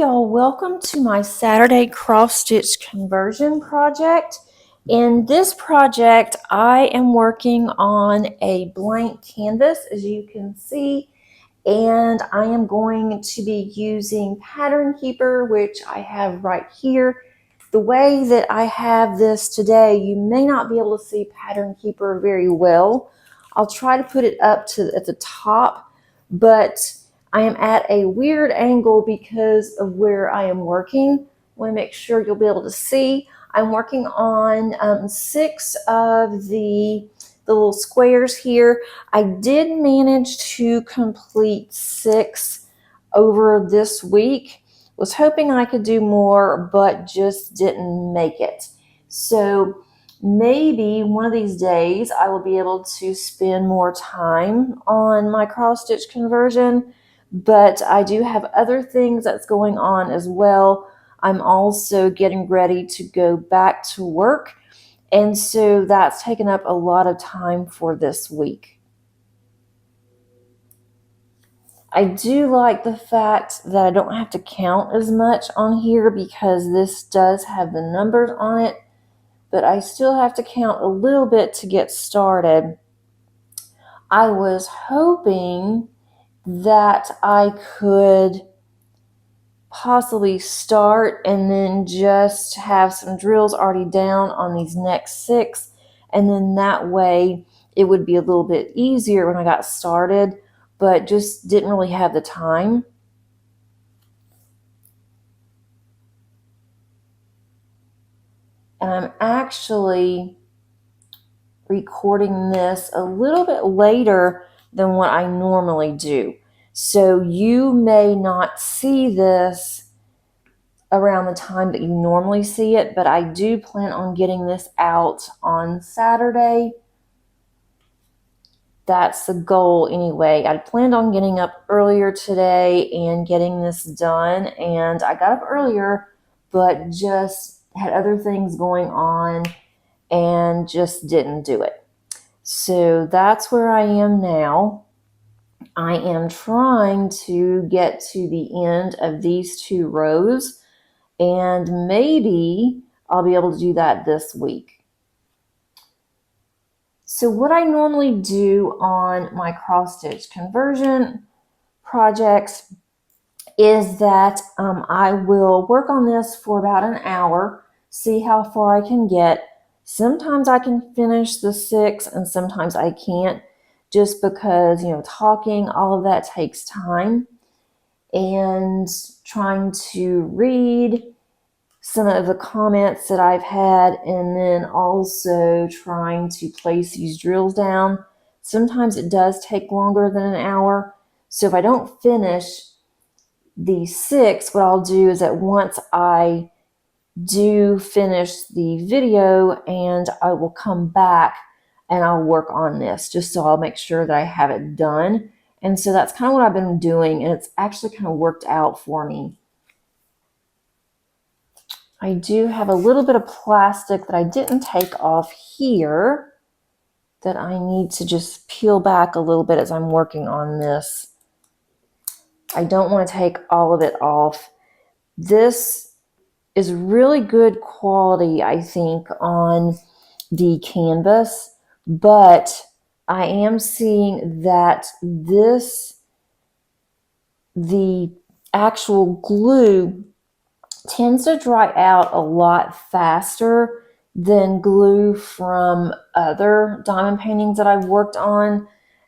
y'all, welcome to my Saturday cross stitch conversion project. In this project I am working on a blank canvas, as you can see, and I am going to be using Pattern Keeper, which I have right here. The way that I have this today, you may not be able to see Pattern Keeper very well. I'll try to put it up at the top, but I am at a weird angle because of where I am working. I want to make sure you'll be able to see. I'm working on 6 of the little squares here. I did manage to complete 6 over this week. Was hoping I could do more, but just didn't make it. So maybe one of these days I will be able to spend more time on my cross stitch conversion, but I do have other things that's going on as well. I'm also getting ready to go back to work, and so that's taken up a lot of time for this week. I do like the fact that I don't have to count as much on here because this does have the numbers on it, but I still have to count a little bit to get started. I was hoping that I could possibly start and then just have some drills already down on these next 6, and then that way it would be a little bit easier when I got started, but just didn't really have the time. And I'm actually recording this a little bit later than what I normally do. So you may not see this around the time that you normally see it, but I do plan on getting this out on Saturday. That's the goal anyway. I planned on getting up earlier today and getting this done, and I got up earlier, but just had other things going on and just didn't do it. So that's where I am now. I am trying to get to the end of these 2 rows, and maybe I'll be able to do that this week. So what I normally do on my cross stitch conversion projects is that I will work on this for about an hour, see how far I can get. Sometimes I can finish the 6 and sometimes I can't, just because, talking, all of that takes time, and trying to read some of the comments that I've had, and then also trying to place these drills down. Sometimes it does take longer than an hour. So if I don't finish the 6, what I'll do is that once I do finish the video, and I will come back and I'll work on this, just so I'll make sure that I have it done. And so that's kind of what I've been doing, and it's actually kind of worked out for me. I do have a little bit of plastic that I didn't take off here that I need to just peel back a little bit as I'm working on this. I don't want to take all of it off. This is really good quality, I think, on the canvas, but I am seeing that the actual glue tends to dry out a lot faster than glue from other diamond paintings that I've worked on.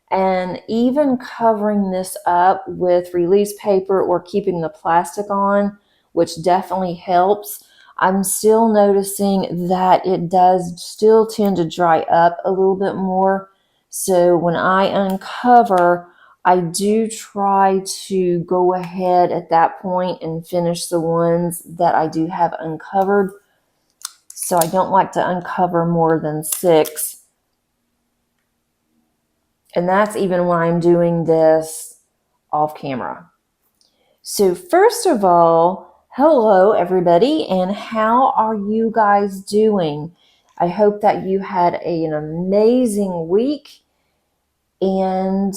And even covering this up with release paper or keeping the plastic on, which definitely helps, I'm still noticing that it does still tend to dry up a little bit more. So when I uncover, I do try to go ahead at that point and finish the ones that I do have uncovered. So I don't like to uncover more than 6. And that's even when I'm doing this off camera. So first of all, hello everybody, and how are you guys doing? I hope that you had an amazing week, and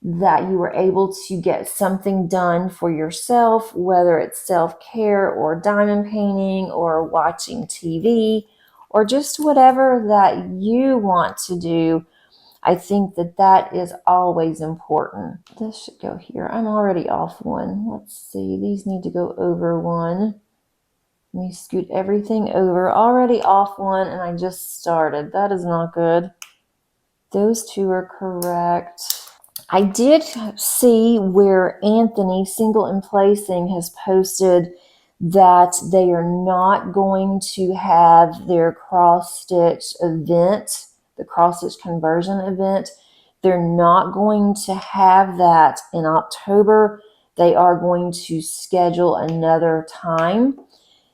that you were able to get something done for yourself, whether it's self-care or diamond painting or watching TV or just whatever that you want to do. I think that that is always important. This should go here. I'm already off one. Let's see. These need to go over one. Let me scoot everything over. Already off one, and I just started. That is not good. Those two are correct. I did see where Anthony Single and Placing has posted that they are not going to have their cross stitch event, the cross stitch conversion event. They're not going to have that in October. They are going to schedule another time.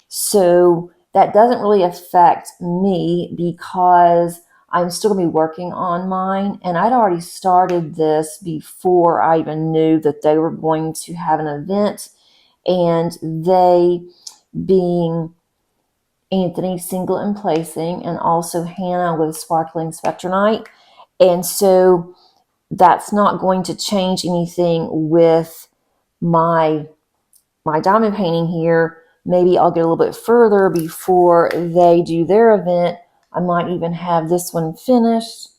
So that doesn't really affect me because I'm still going to be working on mine. And I'd already started this before I even knew that they were going to have an event. And they being Anthony Single and Placing and also Hannah with Sparkling Spectronite. And so that's not going to change anything with my diamond painting here. Maybe I'll get a little bit further before they do their event. I might even have this one finished,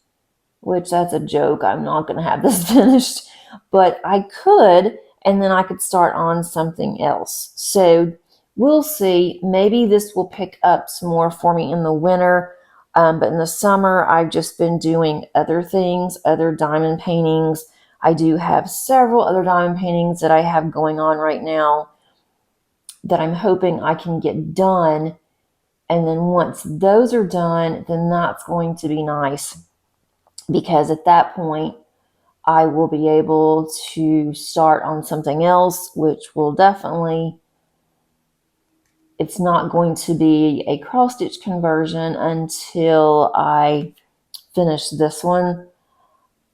which that's a joke. I'm not going to have this finished, but I could, and then I could start on something else. So we'll see. Maybe this will pick up some more for me in the winter. But in the summer, I've just been doing other things, other diamond paintings. I do have several other diamond paintings that I have going on right now that I'm hoping I can get done. And then once those are done, then that's going to be nice, because at that point, I will be able to start on something else, which will definitely, it's not going to be a cross stitch conversion until I finish this one.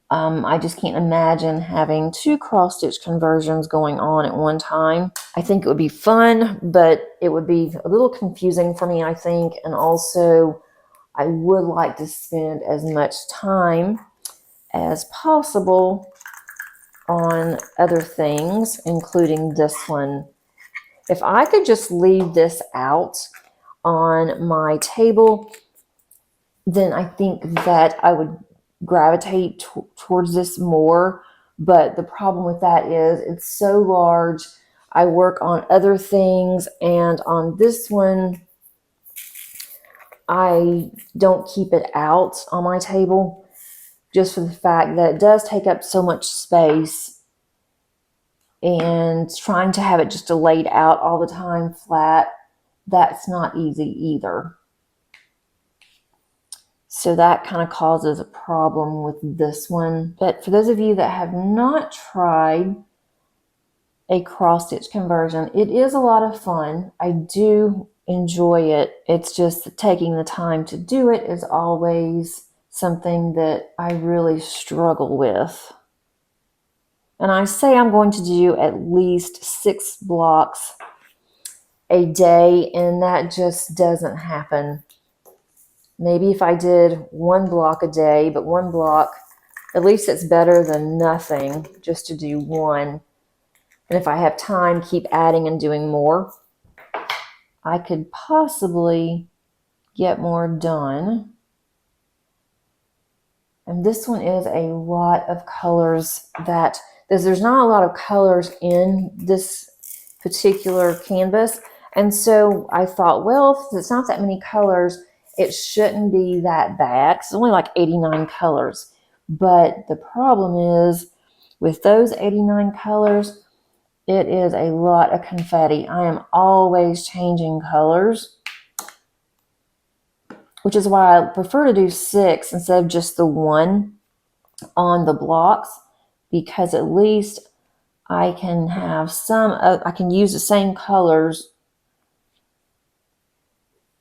I just can't imagine having two cross stitch conversions going on at one time. I think it would be fun, but it would be a little confusing for me, I think. And also, I would like to spend as much time as possible on other things, including this one. If I could just leave this out on my table, then I think that I would gravitate towards this more. But the problem with that is it's so large. I work on other things, and on this one, I don't keep it out on my table just for the fact that it does take up so much space, and trying to have it just laid out all the time flat, that's not easy either. So that kind of causes a problem with this one. But for those of you that have not tried a cross stitch conversion, it is a lot of fun. I do enjoy it. It's just that taking the time to do it is always something that I really struggle with. And I say I'm going to do at least 6 blocks a day, and that just doesn't happen. Maybe if I did 1 block a day, but 1 block, at least it's better than nothing, just to do 1. And if I have time, keep adding and doing more, I could possibly get more done. And this one is a lot of colors that, there's not a lot of colors in this particular canvas. And so I thought, well, if it's not that many colors, it shouldn't be that bad. It's only like 89 colors. But the problem is with those 89 colors, it is a lot of confetti. I am always changing colors, which is why I prefer to do 6 instead of just the 1 on the blocks, because at least I can have I can use the same colors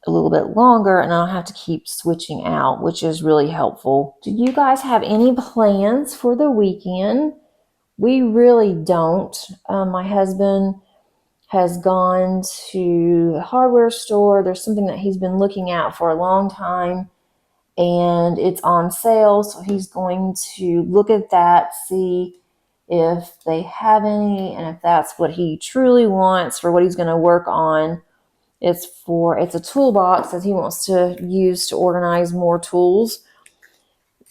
a little bit longer, and I don't have to keep switching out, which is really helpful. Do you guys have any plans for the weekend? We really don't. My husband has gone to the hardware store. There's something that he's been looking at for a long time, and it's on sale, so he's going to look at that, see if they have any, and if that's what he truly wants for what he's going to work on. It's a toolbox that he wants to use to organize more tools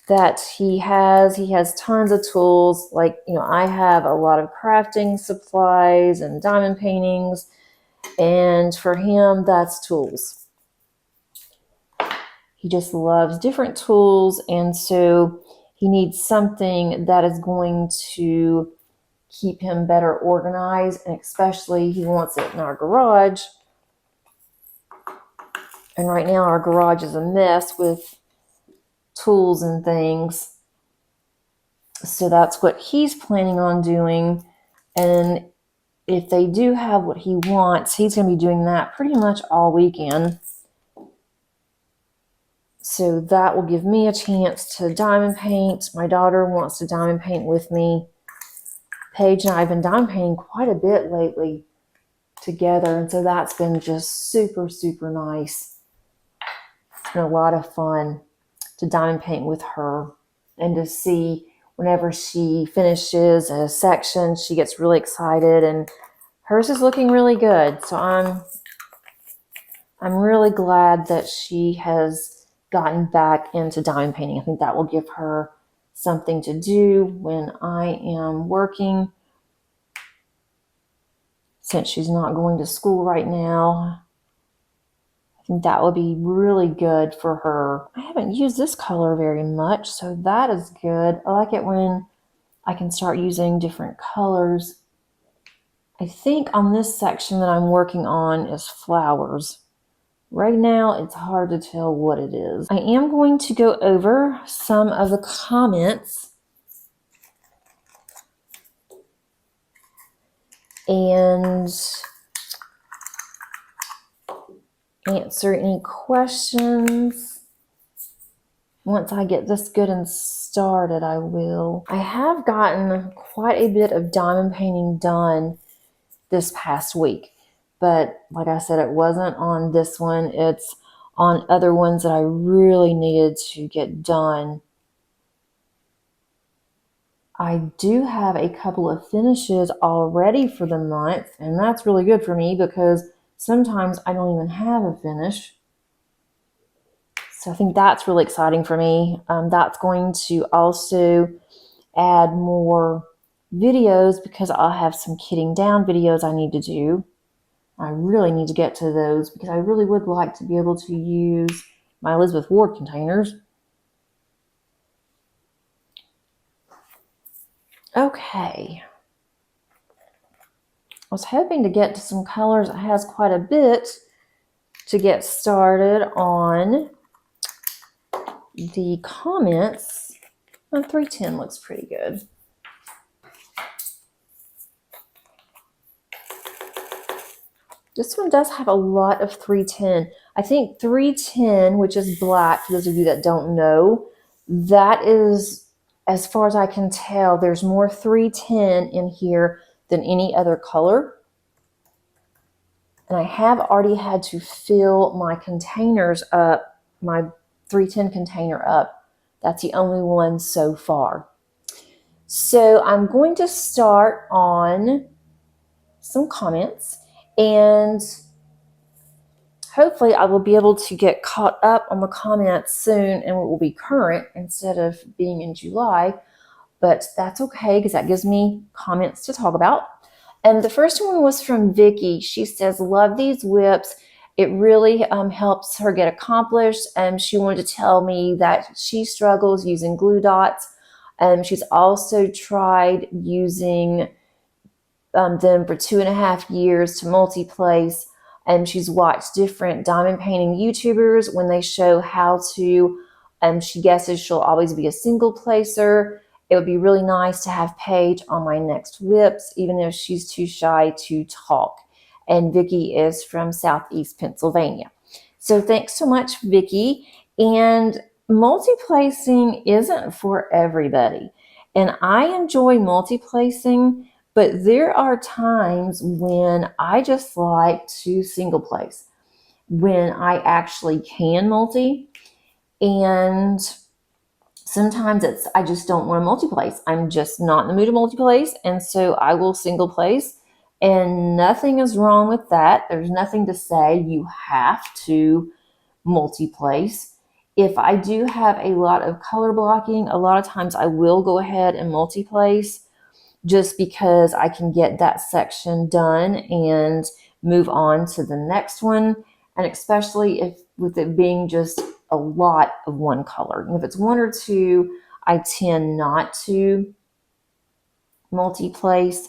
that he has. He has tons of tools. Like, I have a lot of crafting supplies and diamond paintings, and for him, that's tools. He just loves different tools, and so he needs something that is going to keep him better organized, and especially he wants it in our garage. And right now our garage is a mess with tools and things. So that's what he's planning on doing. And if they do have what he wants, he's going to be doing that pretty much all weekend. So that will give me a chance to diamond paint. My daughter wants to diamond paint with me. Paige and I have been diamond painting quite a bit lately together. And so that's been just super, super nice. It's been a lot of fun to diamond paint with her, and to see whenever she finishes a section, she gets really excited, and hers is looking really good. So I'm really glad that she has gotten back into diamond painting. I think that will give her something to do when I am working, since she's not going to school right now. I think that would be really good for her. I haven't used this color very much, so that is good. I like it when I can start using different colors. I think on this section that I'm working on is flowers. Right now, it's hard to tell what it is. I am going to go over some of the comments and answer any questions. Once I get this good and started, I will. I have gotten quite a bit of diamond painting done this past week, but like I said, it wasn't on this one. It's on other ones that I really needed to get done. I do have a couple of finishes already for the month, and that's really good for me because sometimes I don't even have a finish. So I think that's really exciting for me. That's going to also add more videos because I'll have some kitting down videos I need to do. I really need to get to those because I really would like to be able to use my Elizabeth Ward containers. Okay. I was hoping to get to some colors. It has quite a bit to get started on. The comments on 310 looks pretty good. This one does have a lot of 310. I think 310, which is black, for those of you that don't know, that is, as far as I can tell, there's more 310 in here than any other color. And I have already had to fill my containers up, my 310 container up. That's the only one so far. So I'm going to start on some comments, and hopefully I will be able to get caught up on the comments soon and it will be current instead of being in July, but that's okay because that gives me comments to talk about. And the first one was from Vicky. She says, love these WIPs. It really helps her get accomplished. She wanted to tell me that she struggles using glue dots. She's also tried using them for 2.5 years to multi-place. She's watched different diamond painting YouTubers when they show how to. She guesses she'll always be a single placer. It would be really nice to have Paige on my next WIPs, even if she's too shy to talk. And Vicky is from Southeast Pennsylvania. So thanks so much, Vicky. And multi-placing isn't for everybody. And I enjoy multi-placing, but there are times when I just like to single place, when I actually can multi. And Sometimes I just don't want to multi-place. I'm just not in the mood to multi-place, and so I will single place, and nothing is wrong with that. There's nothing to say you have to multi-place. If I do have a lot of color blocking, a lot of times I will go ahead and multi-place just because I can get that section done and move on to the next one. And especially if with it being just a lot of one color. And if it's one or two, I tend not to multi-place,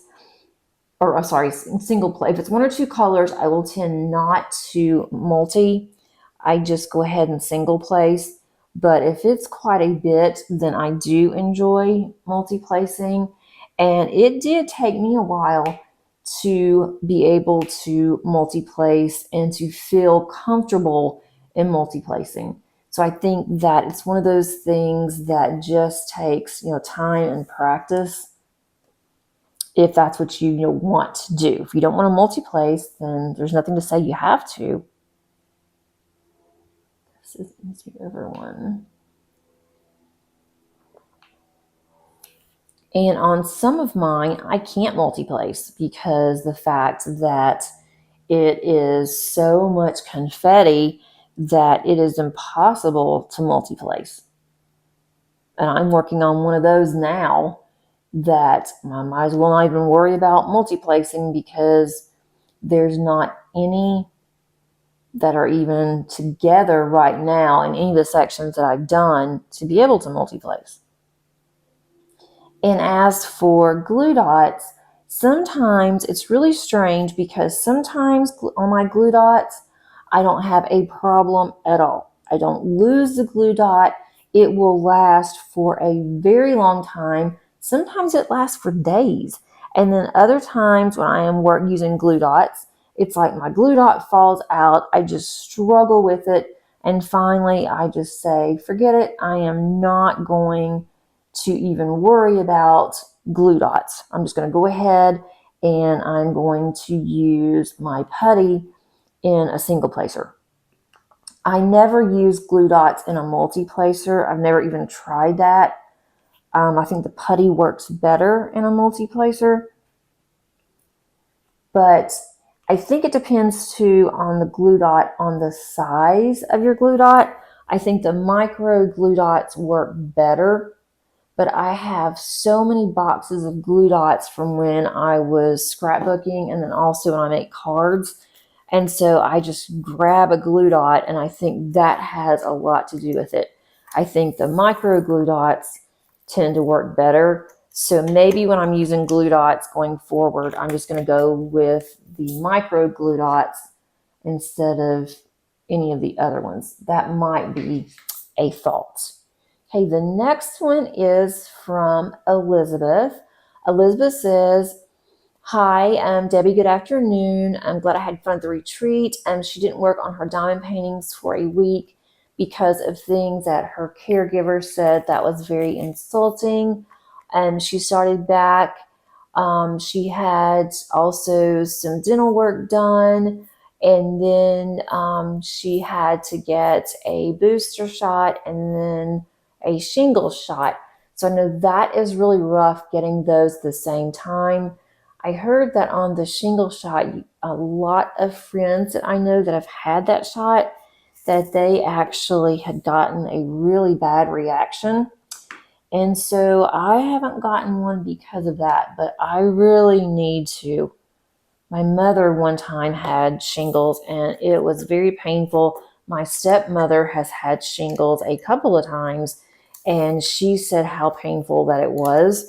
or sorry, single play. If it's one or two colors, I will tend not to multi. I just go ahead and single place. But if it's quite a bit, then I do enjoy multi-placing. And it did take me a while to be able to multi-place and to feel comfortable in multi-placing. So I think that it's one of those things that just takes, time and practice, if that's what you want to do. If you don't want to multi-place, then there's nothing to say you have to. This is the over one. And on some of mine, I can't multi-place because the fact that it is so much confetti that it is impossible to multi-place. And I'm working on one of those now that I might as well not even worry about multi-placing because there's not any that are even together right now in any of the sections that I've done to be able to multi-place. And as for glue dots, sometimes it's really strange because sometimes on my glue dots, I don't have a problem at all. I don't lose the glue dot. It will last for a very long time. Sometimes it lasts for days. And then other times when I am using glue dots, it's like my glue dot falls out. I just struggle with it. And finally, I just say, forget it. I am not going to even worry about glue dots. I'm just going to go ahead and I'm going to use my putty in a single placer. I never use glue dots in a multi-placer. I've never even tried that. I think the putty works better in a multi-placer. But I think it depends too on the glue dot, on the size of your glue dot. I think the micro glue dots work better. But I have so many boxes of glue dots from when I was scrapbooking and then also when I make cards. And so I just grab a glue dot, and I think that has a lot to do with it. I think the micro glue dots tend to work better. So maybe when I'm using glue dots going forward, I'm just going to go with the micro glue dots instead of any of the other ones. That might be a thought. Okay, the next one is from Elizabeth. Elizabeth says, hi, Debbie, good afternoon. I'm glad I had fun at the retreat. She didn't work on her diamond paintings for a week because of things that her caregiver said that was very insulting. She started back. She had also some dental work done. And then she had to get a booster shot and then a shingle shot. So I know that is really rough getting those at the same time. I heard that on the shingle shot, a lot of friends that I know that have had that shot, that they actually had gotten a really bad reaction. And so I haven't gotten one because of that, but I really need to. My mother one time had shingles and it was very painful. My stepmother has had shingles a couple of times and she said how painful that it was.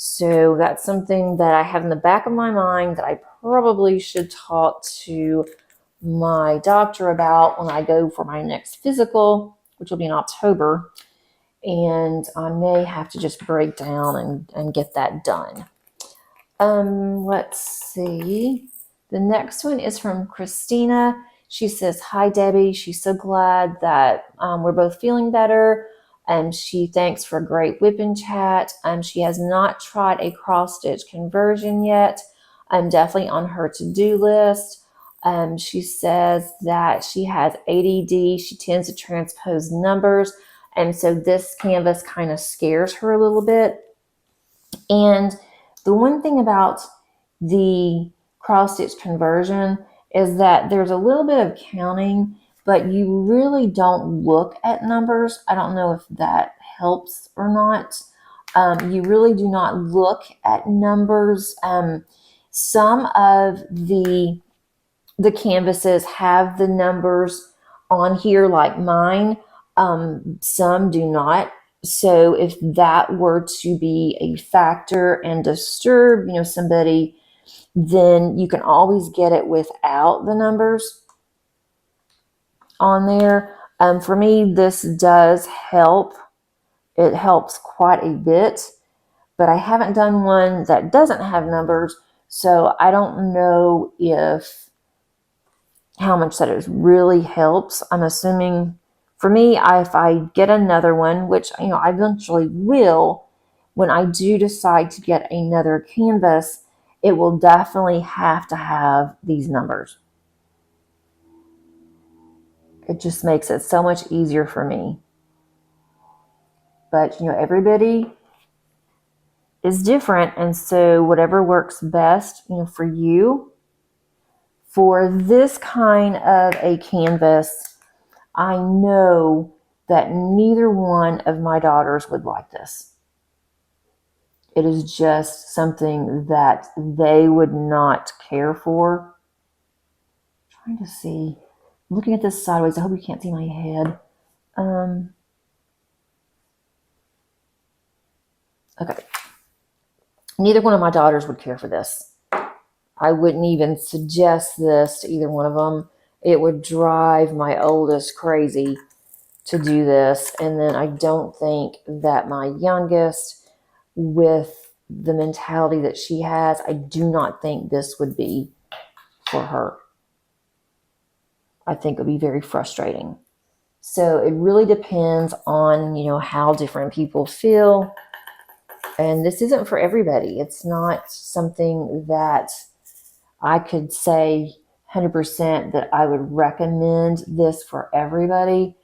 So that's something that I have in the back of my mind that I probably should talk to my doctor about when I go for my next physical, which will be in October. And I may have to just break down and get that done. Let's see. The next one is from Christina. She says, hi, Debbie. She's so glad that we're both feeling better. She thanks for a great WIP and chat. She has not tried a cross-stitch conversion yet. Definitely on her to-do list. She says that she has ADD. She tends to transpose numbers. And so this canvas kind of scares her a little bit. And the one thing about the cross stitch conversion is that there's a little bit of counting, but you really don't look at numbers. I don't know if that helps or not. You really do not look at numbers. Some of the canvases have the numbers on here, like mine. Some do not. So if that were to be a factor and disturb, somebody, then you can always get it without the numbers on there. For me, this does help. It helps quite a bit, but I haven't done one that doesn't have numbers, so I don't know how much that is really helps. I'm assuming for me, if I get another one, which I eventually will, when I do decide to get another canvas, it will definitely have to have these numbers. It just makes it so much easier for me. But everybody is different, and so whatever works best, for you. For this kind of a canvas, I know that neither one of my daughters would like this. It is just something that they would not care for. I'm trying to see. I'm looking at this sideways. I hope you can't see my head. Okay. Neither one of my daughters would care for this. I wouldn't even suggest this to either one of them. It would drive my oldest crazy to do this. And then I don't think that my youngest, with the mentality that she has, I do not think this would be for her. I think it would be very frustrating. So it really depends on, how different people feel. And this isn't for everybody. It's not something that I could say 100% that I would recommend this for everybody,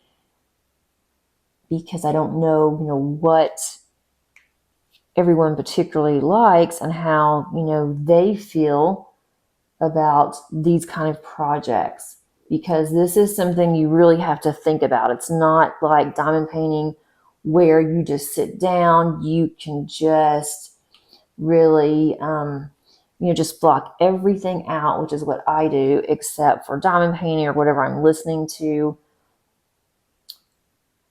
because I don't know, what everyone particularly likes and how, they feel about these kind of projects, because this is something you really have to think about. It's not like diamond painting where you just sit down. You can just really, just block everything out, which is what I do, except for diamond painting or whatever I'm listening to.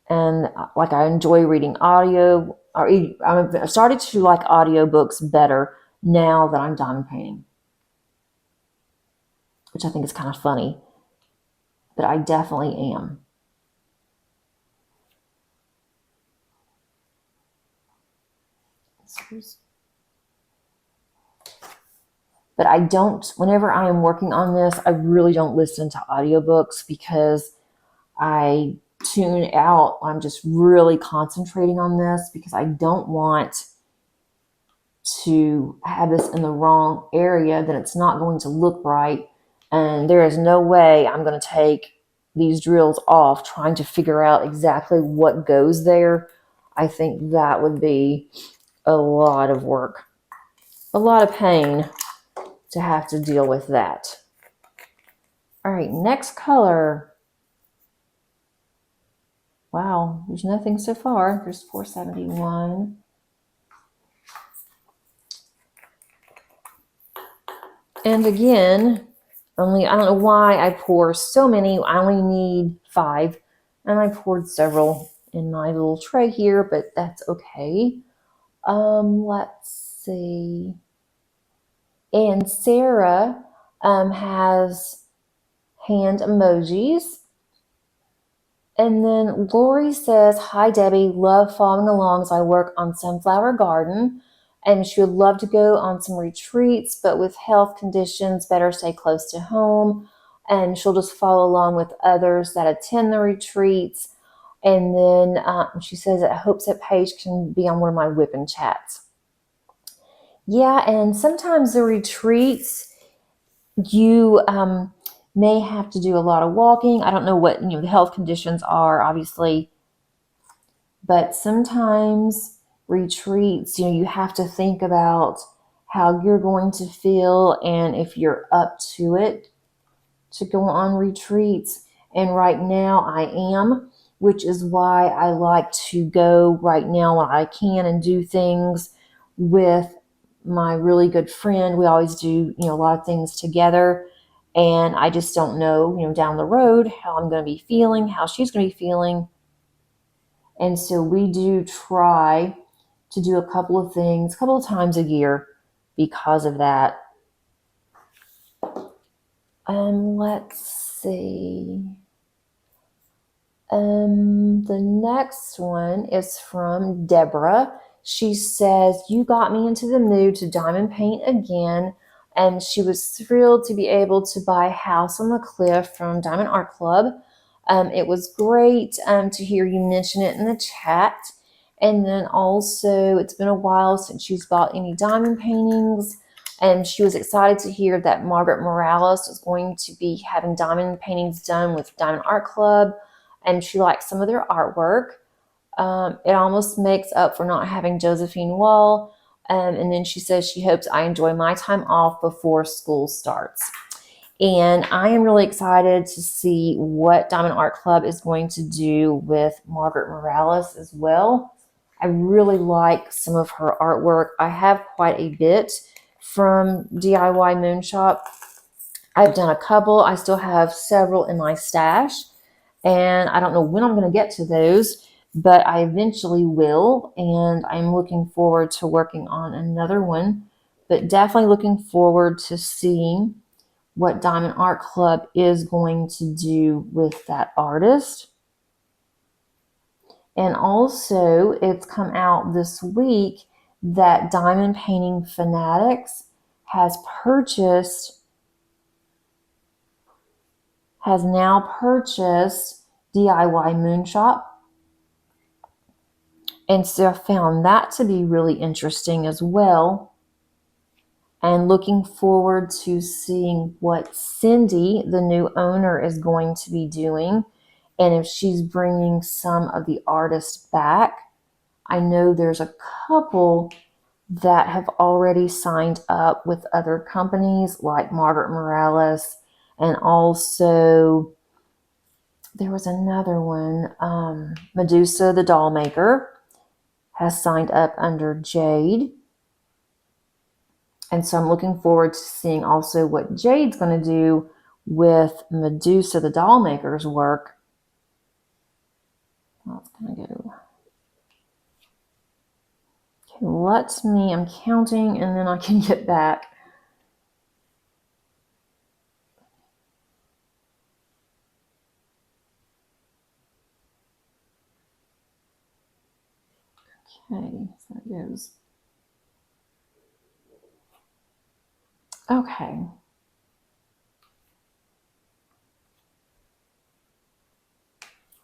And like, I enjoy reading audio, or I've started to like audiobooks better now that I'm diamond painting, which I think is kind of funny, but I definitely am. But I don't, whenever I am working on this, I really don't listen to audiobooks, because I tune out. I'm just really concentrating on this, because I don't want to have this in the wrong area, then it's not going to look right. And there is no way I'm going to take these drills off trying to figure out exactly what goes there. I think that would be a lot of work, a lot of pain to have to deal with that. All right, next color. Wow, there's nothing so far. There's 471. And again, I don't know why I pour so many. I only need 5, and I poured several in my little tray here, but that's okay. Let's see. And Sarah has hand emojis. And then Lori says, "Hi, Debbie. Love following along as I work on Sunflower Garden. And she would love to go on some retreats, but with health conditions, better stay close to home. And she'll just follow along with others that attend the retreats." And then she says that hopes that Paige can be on one of my WIP and chats. Yeah, and sometimes the retreats, you may have to do a lot of walking. I don't know what the health conditions are. Obviously, But sometimes retreats, you have to think about how you're going to feel and if you're up to it to go on retreats. And right now I am, which is why I like to go right now when I can and do things with my really good friend. We always do, a lot of things together. And I just don't know, down the road how I'm going to be feeling, how she's going to be feeling. And so we do try to do a couple of things, a couple of times a year because of that. Let's see. The next one is from Deborah. She says, "You got me into the mood to diamond paint again." And she was thrilled to be able to buy House on the Cliff from Diamond Art Club. It was great to hear you mention it in the chat. And then also, it's been a while since she's bought any diamond paintings. And she was excited to hear that Margaret Morales is going to be having diamond paintings done with Diamond Art Club. And she likes some of their artwork. It almost makes up for not having Josephine Wall. And then she says she hopes I enjoy my time off before school starts. And I am really excited to see what Diamond Art Club is going to do with Margaret Morales as well. I really like some of her artwork. I have quite a bit from DIY Moon Shop. I've done a couple. I still have several in my stash. And I don't know when I'm going to get to those, but I eventually will. And I'm looking forward to working on another one, but definitely looking forward to seeing what Diamond Art Club is going to do with that artist. And also, it's come out this week that Diamond Painting Fanatics has now purchased DIY Moon Shop. And so I found that to be really interesting as well. And looking forward to seeing what Cindy, the new owner, is going to be doing. And if she's bringing some of the artists back. I know there's a couple that have already signed up with other companies like Margaret Morales. And also there was another one, Medusa the Doll Maker has signed up under Jade. And so I'm looking forward to seeing also what Jade's going to do with Medusa the Doll Maker's work. Well, it's going to go. Okay, I'm counting and then I can get back. Okay, so that goes. Okay.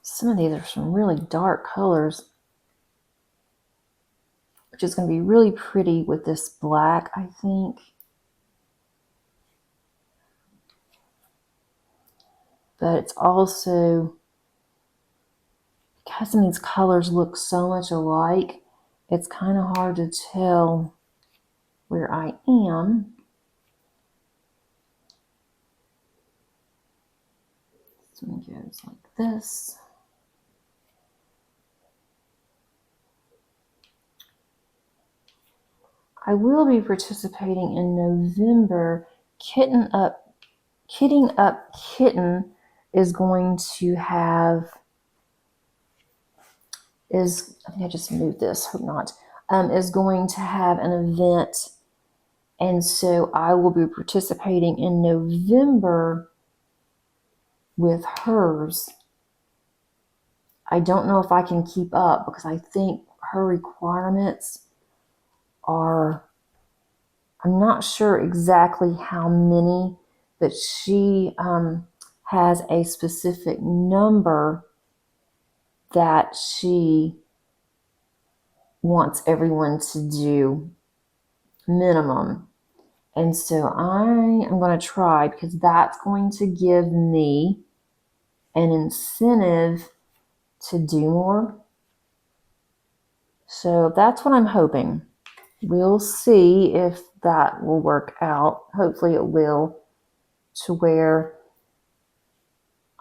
Some of these are some really dark colors, which is going to be really pretty with this black, I think. But it's also, because some of these colors look so much alike, it's kind of hard to tell where I am. This one goes like this. I will be participating in November. Kitting Up Kitten is going to have, I think I just moved this, hope not, is going to have an event. And so I will be participating in November with hers. I don't know if I can keep up because I think her requirements are, I'm not sure exactly how many, but she has a specific number that she wants everyone to do minimum. And so I am going to try because that's going to give me an incentive to do more. So that's what I'm hoping. We'll see if that will work out. Hopefully it will, to where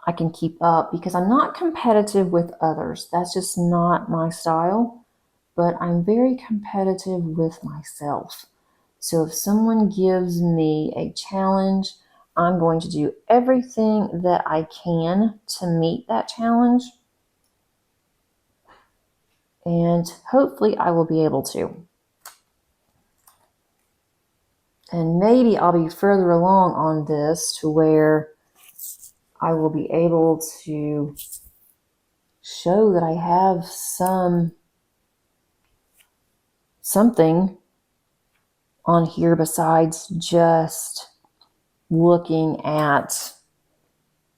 I can keep up, because I'm not competitive with others. That's just not my style, but I'm very competitive with myself. So if someone gives me a challenge, I'm going to do everything that I can to meet that challenge. And hopefully I will be able to. And maybe I'll be further along on this to where I will be able to show that I have something on here besides just looking at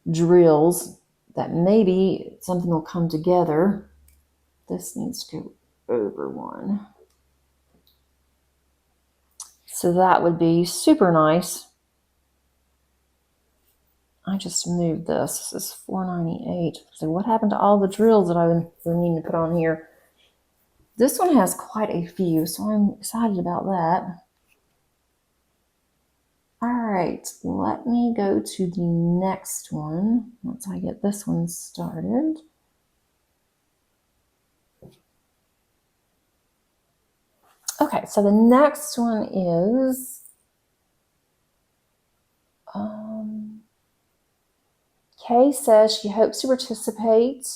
drills, that maybe something will come together. This needs to go over one. So that would be super nice. I just moved this. This is $4.98. So what happened to all the drills that I've been needing to put on here? This one has quite a few, so I'm excited about that. All right, let me go to the next one once I get this one started. Okay, so the next one is Kay says she hopes to participate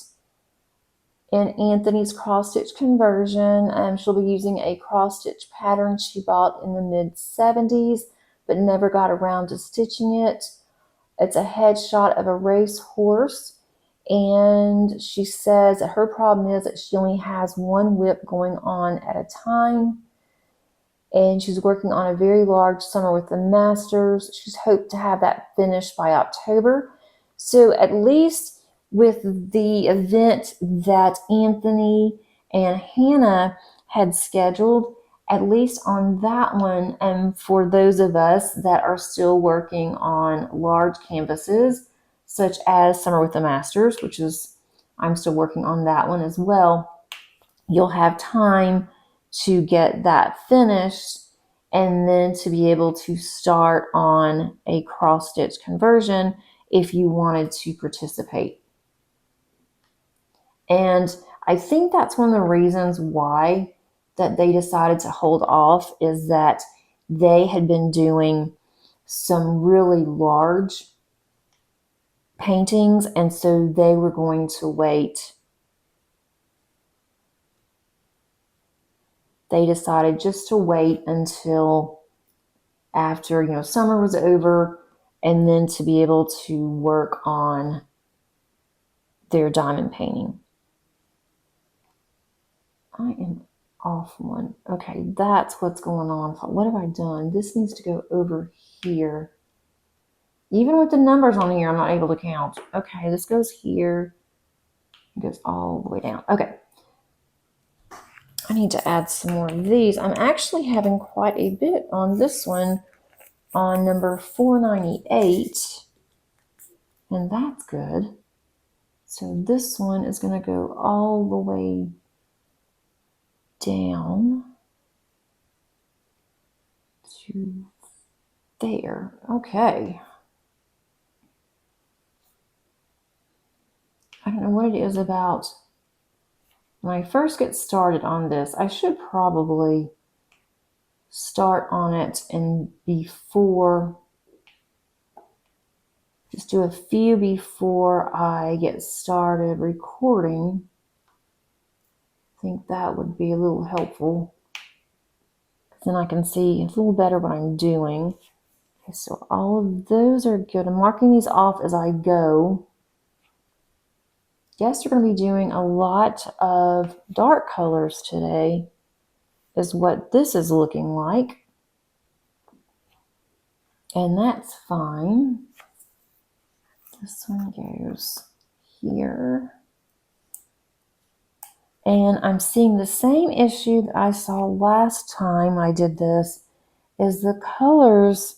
in Anthony's cross-stitch conversion. She'll be using a cross-stitch pattern she bought in the mid-70s, but never got around to stitching it. It's a headshot of a racehorse, and she says that her problem is that she only has one WIP going on at a time, and she's working on a very large summer with the masters. She's hoped to have that finished by October. So at least with the event that Anthony and Hannah had scheduled, at least on that one, and for those of us that are still working on large canvases, such as Summer with the Masters, which is, I'm still working on that one as well, you'll have time to get that finished and then to be able to start on a cross-stitch conversion if you wanted to participate. And I think that's one of the reasons why that they decided to hold off, is that they had been doing some really large paintings, and so they were going to wait. They decided just to wait until after, summer was over, and then to be able to work on their diamond painting. I am off one. Okay, that's what's going on. What have I done? This needs to go over here. Even with the numbers on here, I'm not able to count. Okay, this goes here. It goes all the way down. Okay. I need to add some more of these. I'm actually having quite a bit on this one, on number 498. And that's good. So this one is going to go all the way down to there. Okay. I don't know what it is about when I first get started on this. I should probably start on it and before, just do a few before I get started recording. I think that would be a little helpful. Then I can see a little better what I'm doing. Okay, so all of those are good. I'm marking these off as I go. Guess we're going to be doing a lot of dark colors today, is what this is looking like. And that's fine. This one goes here. And I'm seeing the same issue that I saw last time I did this, is the colors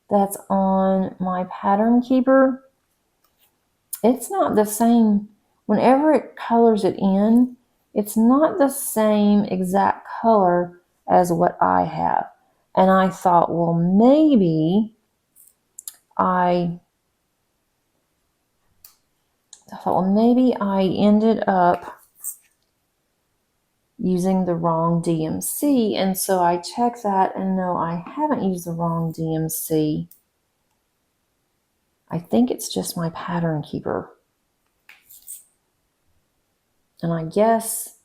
that's on my pattern keeper. It's not the same. Whenever it colors it in, it's not the same exact color as what I have. And I thought, well, maybe I ended up using the wrong DMC. And so I checked that, and no, I haven't used the wrong DMC. I think it's just my pattern keeper. And I guess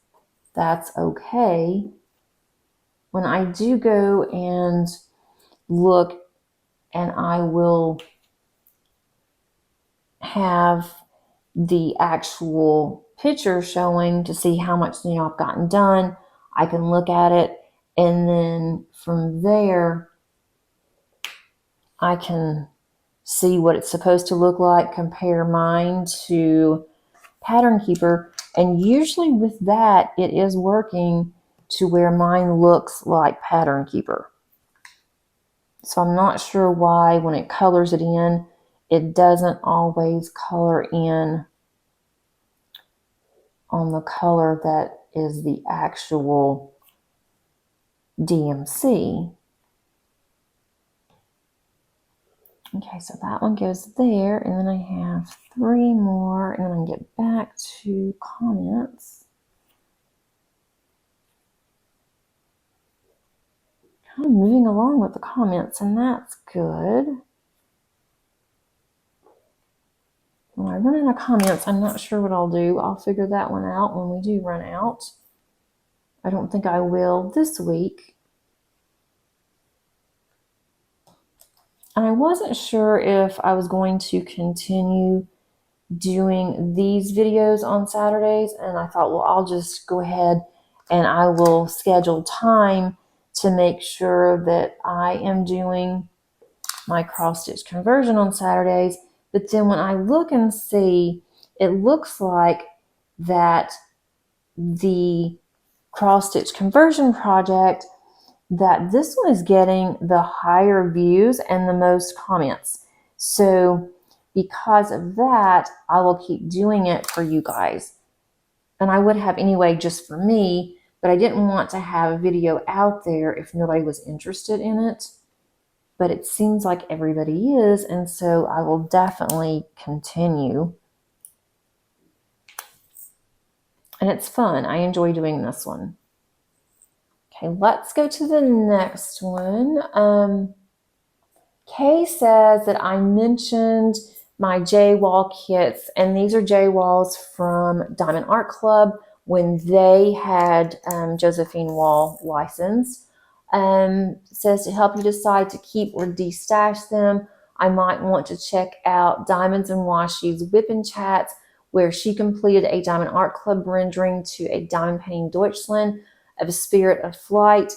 that's okay. When I do go and look, and I will have the actual picture showing to see how much I've gotten done, I can look at it, and then from there I can see what it's supposed to look like, compare mine to Pattern Keeper, and usually with that it is working to where mine looks like Pattern Keeper. So I'm not sure why when it colors it in, it doesn't always color in on the color that is the actual DMC. Okay, so that one goes there, and then I have 3 more, and then I can get back to comments. Kind of moving along with the comments, and that's good. When I run out of comments, I'm not sure what I'll do. I'll figure that one out when we do run out. I don't think I will this week. And I wasn't sure if I was going to continue doing these videos on Saturdays, and I thought, well, I'll just go ahead and I will schedule time to make sure that I am doing my cross stitch conversion on Saturdays. But then when I look and see, it looks like that the cross stitch conversion project, that this one is getting the higher views and the most comments. So because of that, I will keep doing it for you guys. And I would have anyway just for me, but I didn't want to have a video out there if nobody was interested in it. But it seems like everybody is, and so I will definitely continue. And it's fun. I enjoy doing this one. Okay, let's go to the next one. Kay says that I mentioned my J-Wall kits, and these are J-Walls from Diamond Art Club when they had Josephine Wall licensed. Says to help you decide to keep or destash them, I might want to check out Diamonds and Washi's WIP and Chats, where she completed a Diamond Art Club rendering to a diamond painting Deutschland of a Spirit of Flight.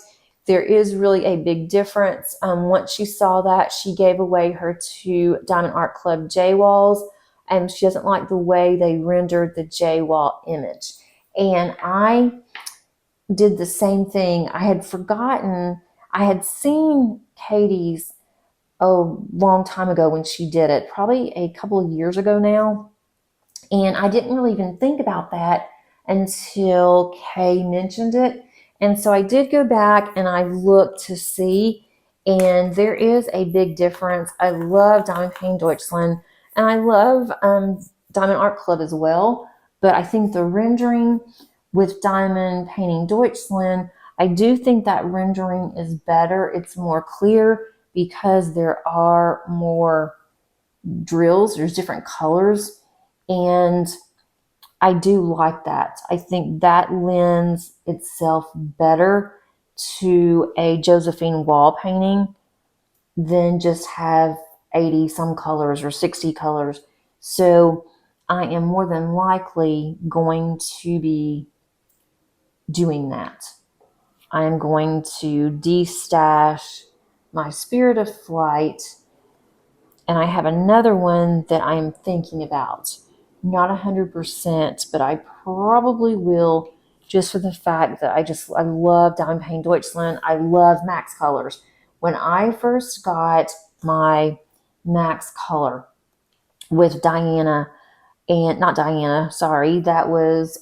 There is really a big difference. Once she saw that, she gave away her 2 Diamond Art Club J-Walls, and she doesn't like the way they rendered the J-Wall image. And I did the same thing. I had forgotten, I had seen Katie's a long time ago when she did it, probably a couple of years ago now. And I didn't really even think about that until Kay mentioned it. And so I did go back and I looked to see, and there is a big difference. I love Diamond Painting Deutschland, and I love Diamond Art Club as well. But I think the rendering with Diamond Painting Deutschland, I do think that rendering is better. It's more clear because there are more drills. There's different colors, and I do like that. I think that lends itself better to a Josephine Wall painting than just have 80 some colors or 60 colors. So I am more than likely going to be doing that. I am going to destash my Spirit of Flight, and I have another one that I'm thinking about. Not 100%, but I probably will, just for the fact that I love Diamond Painting Deutschland. I love Max Colors. When I first got my Max Color with Diana, and not Diana, sorry, that was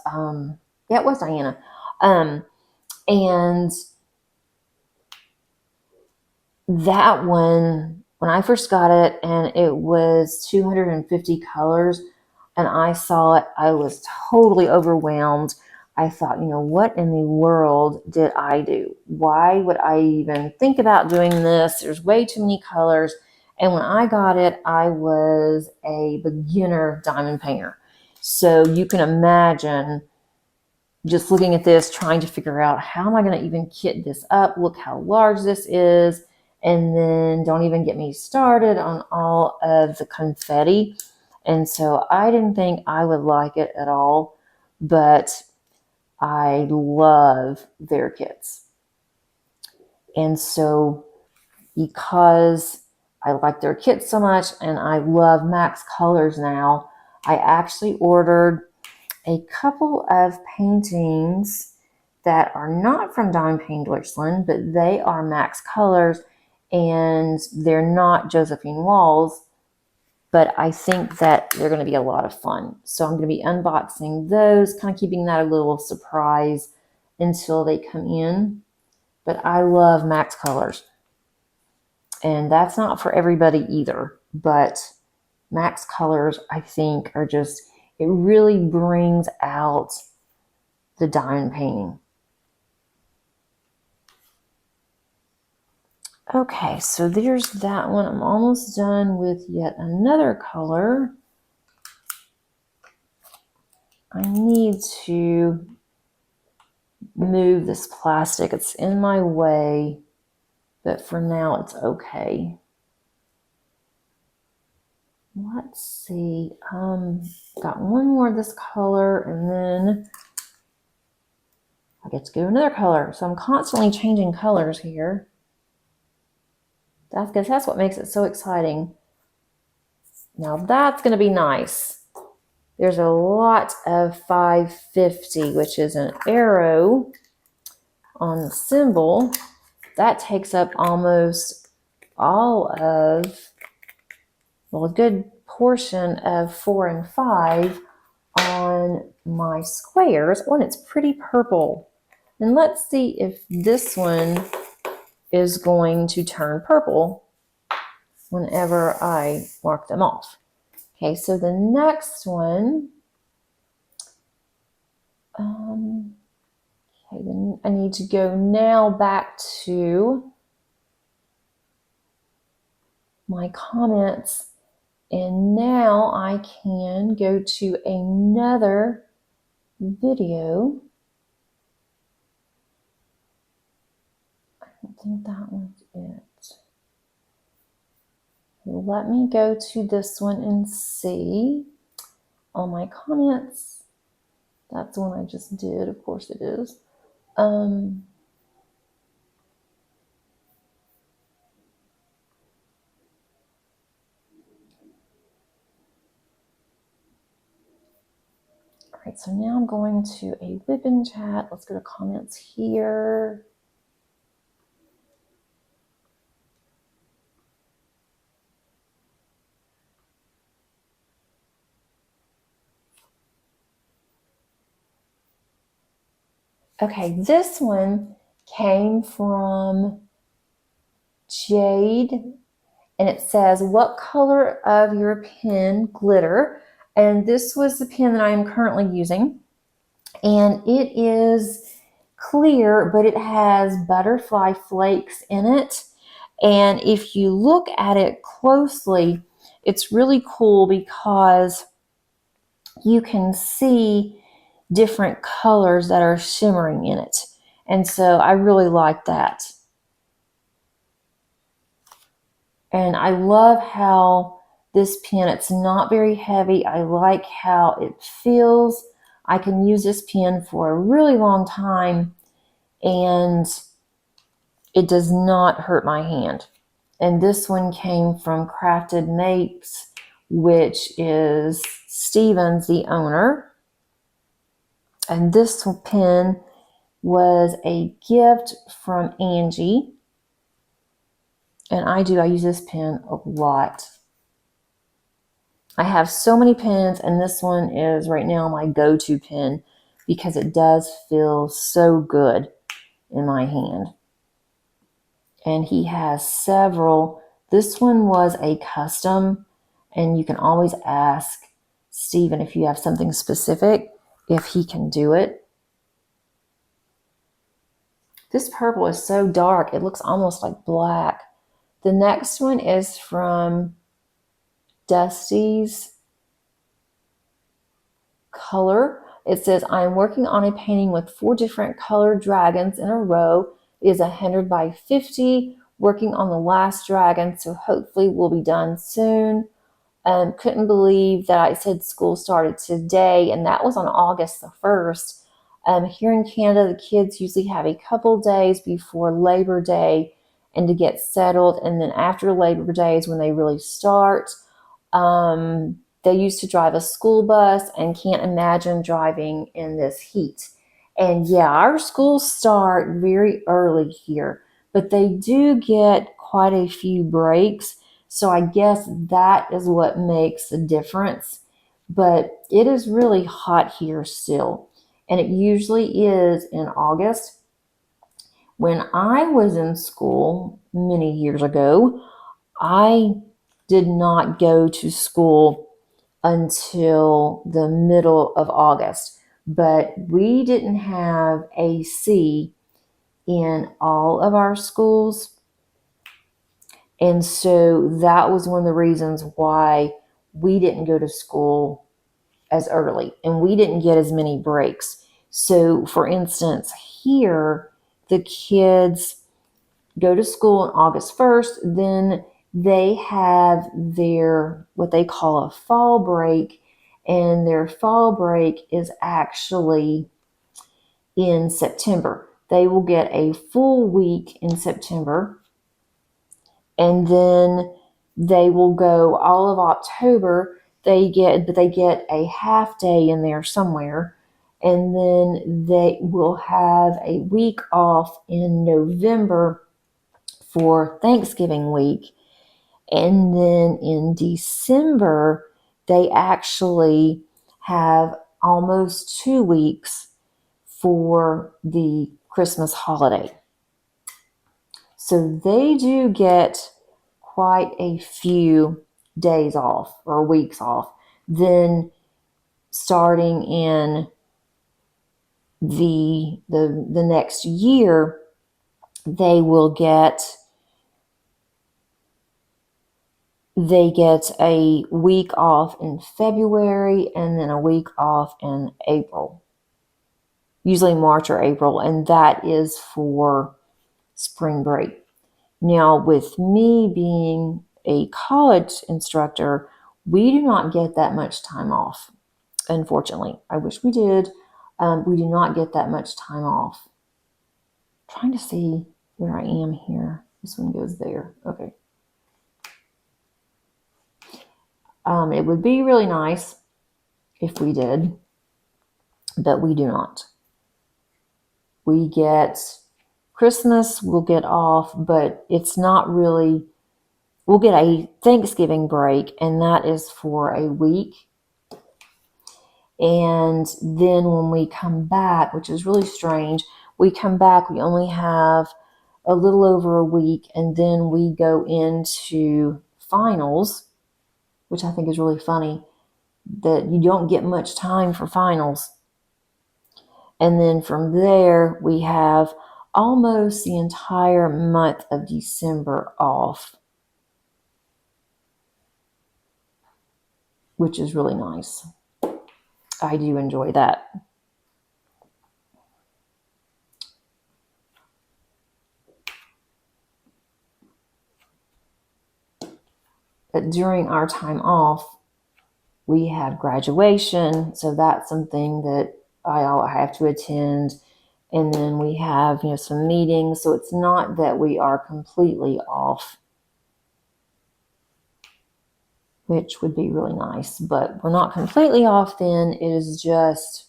Yeah, it was Diana. And that one, when I first got it, and it was 250 colors, and I saw it, I was totally overwhelmed. I thought, what in the world did I do? Why would I even think about doing this? There's way too many colors. And when I got it, I was a beginner diamond painter. So you can imagine just looking at this, trying to figure out how am I going to even kit this up? Look how large this is. And then don't even get me started on all of the confetti. And so I didn't think I would like it at all, but I love their kits. And so because I like their kits so much and I love Max Colors now, I actually ordered a couple of paintings that are not from Diamond Painting Deutschland, but they are Max Colors, and they're not Josephine Walls, but I think that they're going to be a lot of fun. So I'm going to be unboxing those, kind of keeping that a little surprise until they come in. But I love Max Colors, and that's not for everybody either, but Max Colors, I think, are just, it really brings out the diamond painting. Okay, so there's that one. I'm almost done with yet another color. I need to move this plastic. It's in my way, but for now it's okay. Let's see. Got one more of this color, and then I get to go another color. So I'm constantly changing colors here. That's what makes it so exciting. Now that's going to be nice. There's a lot of 550, which is an arrow on the symbol. That takes up almost all of, well, a good portion of 4 and 5 on my squares. Oh, and it's pretty purple. And let's see if this one is going to turn purple whenever I mark them off. Okay, so the next one, okay, then I need to go now back to my comments, and now I can go to another video. I don't think that one's it. Let me go to this one and see. All my comments. That's the one I just did. Of course it is. All right, so now I'm going to a WIP in chat. Let's go to comments here. Okay, this one came from Jade, and it says, what color of your pen glitter? And this was the pen that I am currently using, and it is clear, but it has butterfly flakes in it. And if you look at it closely, it's really cool because you can see different colors that are shimmering in it. And so I really like that. And I love how this pen, it's not very heavy. I like how it feels. I can use this pen for a really long time and it does not hurt my hand. And this one came from Crafty Diamond, which is Steven's, the owner. And this pen was a gift from Angie. And I use this pen a lot. I have so many pens, and this one is right now my go-to pen because it does feel so good in my hand. And he has several. This one was a custom, and you can always ask Stephen if you have something specific, if he can do it. This purple is so dark, it looks almost like black. The next one is from Dusty's Color. It says, I am working on a painting with 4 different colored dragons in a row. It is 100 by 50, working on the last dragon, so hopefully we'll be done soon. Couldn't believe that I said school started today, and that was on August the 1st. Here in Canada, the kids usually have a couple days before Labor Day and to get settled, and then after Labor Day is when they really start. They used to drive a school bus and can't imagine driving in this heat. And yeah, our schools start very early here, but they do get quite a few breaks. So I guess that is what makes the difference. But it is really hot here still. And it usually is in August. When I was in school many years ago, I did not go to school until the middle of August. But we didn't have AC in all of our schools. And so that was one of the reasons why we didn't go to school as early and we didn't get as many breaks. So for instance, here, the kids go to school on August 1st, then they have their, what they call a fall break, and their fall break is actually in September. They will get a full week in September, and then they will go all of October. They get a half day in there somewhere, and then they will have a week off in November for Thanksgiving week. And then in December, they actually have almost 2 weeks for the Christmas holiday. So they do get quite a few days off or weeks off. Then starting in the next year, they get a week off in February and then a week off in April, usually March or April, and that is for spring break. Now, with me being a college instructor, we do not get that much time off, unfortunately. I wish we did. We do not get that much time off. I'm trying to see where I am here. This one goes there. Okay. It would be really nice if we did, but we do not. We get Christmas, we'll get off, but it's not really, we'll get a Thanksgiving break, and that is for a week. And then when we come back, which is really strange, we come back, we only have a little over a week, and then we go into finals, which I think is really funny, that you don't get much time for finals. And then from there, we have almost the entire month of December off, which is really nice. I do enjoy that. But during our time off, we have graduation, so that's something that I have to attend. And then we have, some meetings, so it's not that we are completely off, which would be really nice, but we're not completely off then. It is just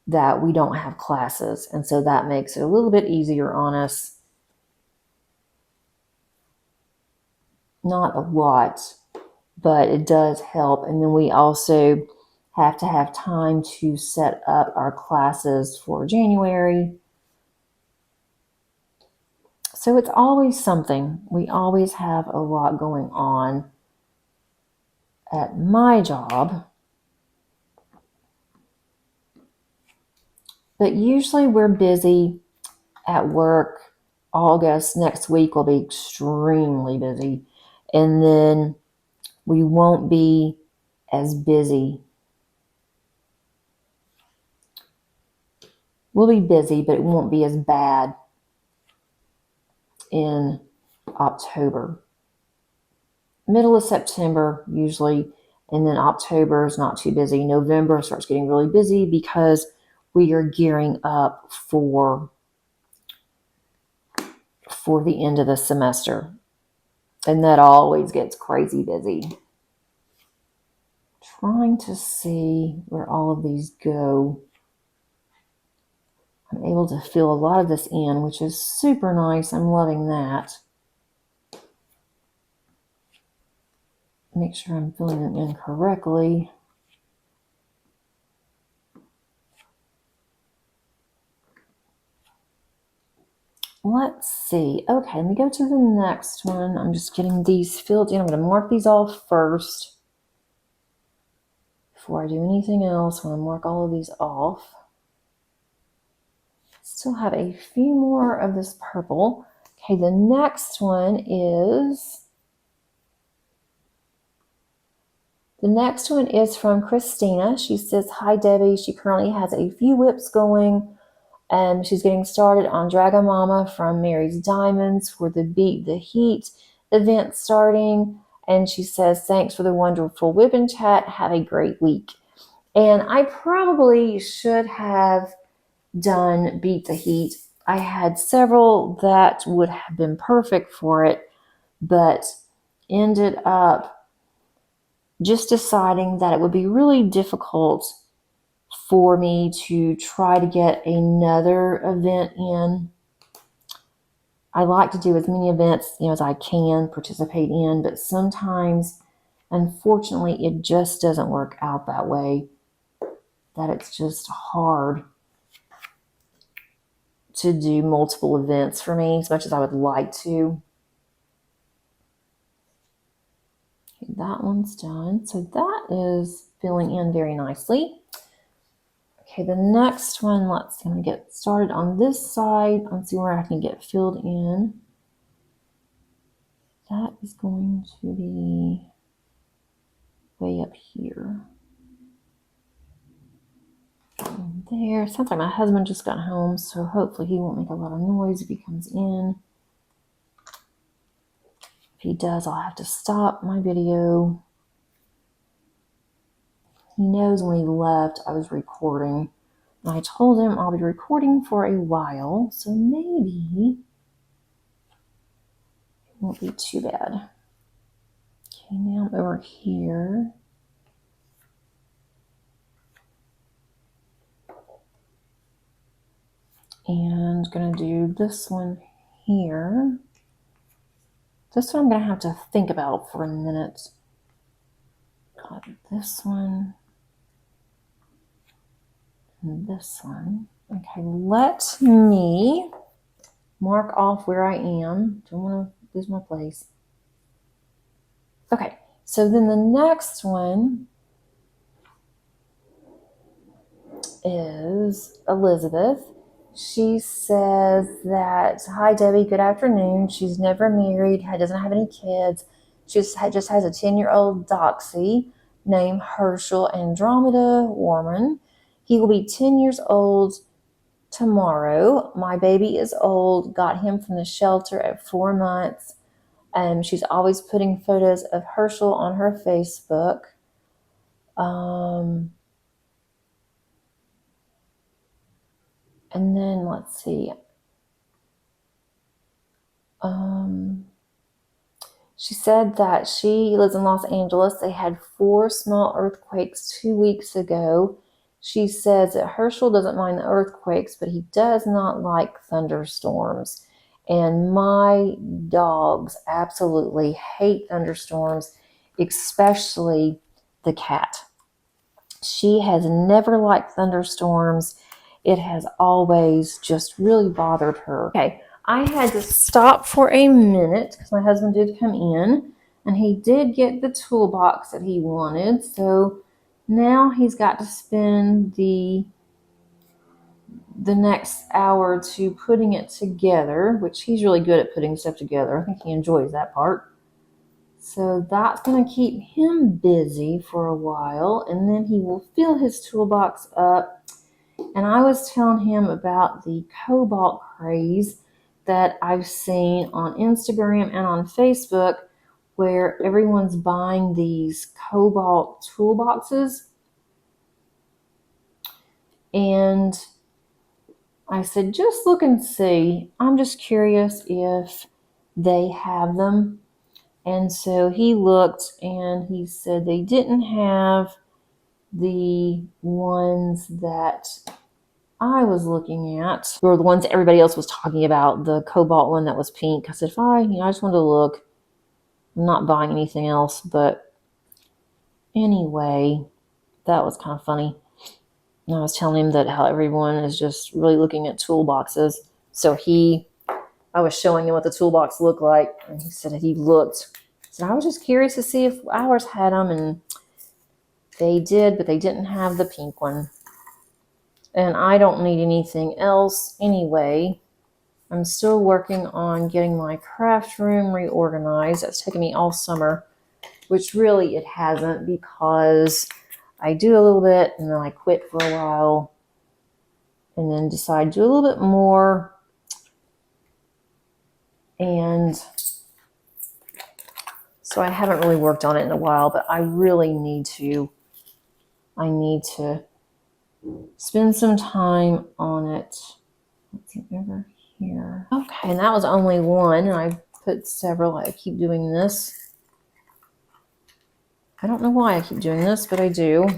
that we don't have classes, and so that makes it a little bit easier on us. Not a lot, but it does help. And then we also have to have time to set up our classes for January. So it's always something. We always have a lot going on at my job. But usually we're busy at work. August next week will be extremely busy. And then we won't be as busy. We'll be busy, but it won't be as bad in October. Middle of September usually, and then October is not too busy. November starts getting really busy because we are gearing up for the end of the semester. And that always gets crazy busy. Trying to see where all of these go. I'm able to fill a lot of this in, which is super nice. I'm loving that. Make sure I'm filling them in correctly. Let's see. Okay, let me go to the next one. I'm just getting these filled in. I'm going to mark these off first before I do anything else. I'm going to mark all of these off. Still have a few more of this purple. Okay, the next one is from Christina. She says, "Hi Debbie." She currently has a few WIPs going. And she's getting started on Dragon Mama from Mary's Diamonds for the Beat the Heat event starting. And she says, "Thanks for the wonderful WIP and chat. Have a great week." And I probably should have done Beat the Heat. I had several that would have been perfect for it, but ended up just deciding that it would be really difficult for me to try to get another event in. I like to do as many events, as I can participate in, but sometimes, unfortunately, it just doesn't work out that way. That it's just hard to do multiple events for me as much as I would like to. Okay, that one's done. So that is filling in very nicely. Okay, the next one, let's see, I'm going to get started on this side. Let's see where I can get filled in. That is going to be way up here. And there. Sounds like my husband just got home, so hopefully he won't make a lot of noise if he comes in. If he does, I'll have to stop my video. He knows when he left I was recording. And I told him I'll be recording for a while, so maybe it won't be too bad. Okay, now I'm over here. And gonna do this one here. This one I'm gonna have to think about for a minute. Got this one. And this one. Okay, let me mark off where I am. Don't want to lose my place. Okay, so then the next one is Elizabeth. She says that, "Hi Debbie, good afternoon." She's never married, doesn't have any kids. She just has a 10-year-old Doxy named Herschel Andromeda Warman. He will be 10 years old tomorrow. My baby is old, got him from the shelter at 4 months. She's always putting photos of Herschel on her Facebook. And then let's see. She said that she lives in Los Angeles. They had 4 small earthquakes 2 weeks ago. She says that Herschel doesn't mind the earthquakes, but he does not like thunderstorms. And my dogs absolutely hate thunderstorms, especially the cat. She has never liked thunderstorms. It has always just really bothered her. Okay, I had to stop for a minute because my husband did come in and he did get the toolbox that he wanted. So now he's got to spend the next hour or two putting it together, which he's really good at putting stuff together. I think he enjoys that part. So that's going to keep him busy for a while, and then he will fill his toolbox up. And I was telling him about the cobalt craze that I've seen on Instagram and on Facebook, where everyone's buying these cobalt toolboxes. And I said, just look and see. I'm just curious if they have them. And so he looked and he said they didn't have the ones that I was looking at, or the ones that everybody else was talking about, the cobalt one that was pink. I said, fine, I just wanted to look. I'm not buying anything else. But anyway, that was kind of funny. And I was telling him that how everyone is just really looking at toolboxes. So I was showing him what the toolbox looked like, and he said that he looked. So I was just curious to see if ours had them, and they did, but they didn't have the pink one. And I don't need anything else anyway. I'm still working on getting my craft room reorganized. That's taken me all summer, which really it hasn't, because I do a little bit and then I quit for a while and then decide to do a little bit more. And so I haven't really worked on it in a while, but I really need to. I need to spend some time on it. Let's see, over here. Okay, and that was only one, and I put several. I keep doing this. I don't know why I keep doing this, but I do.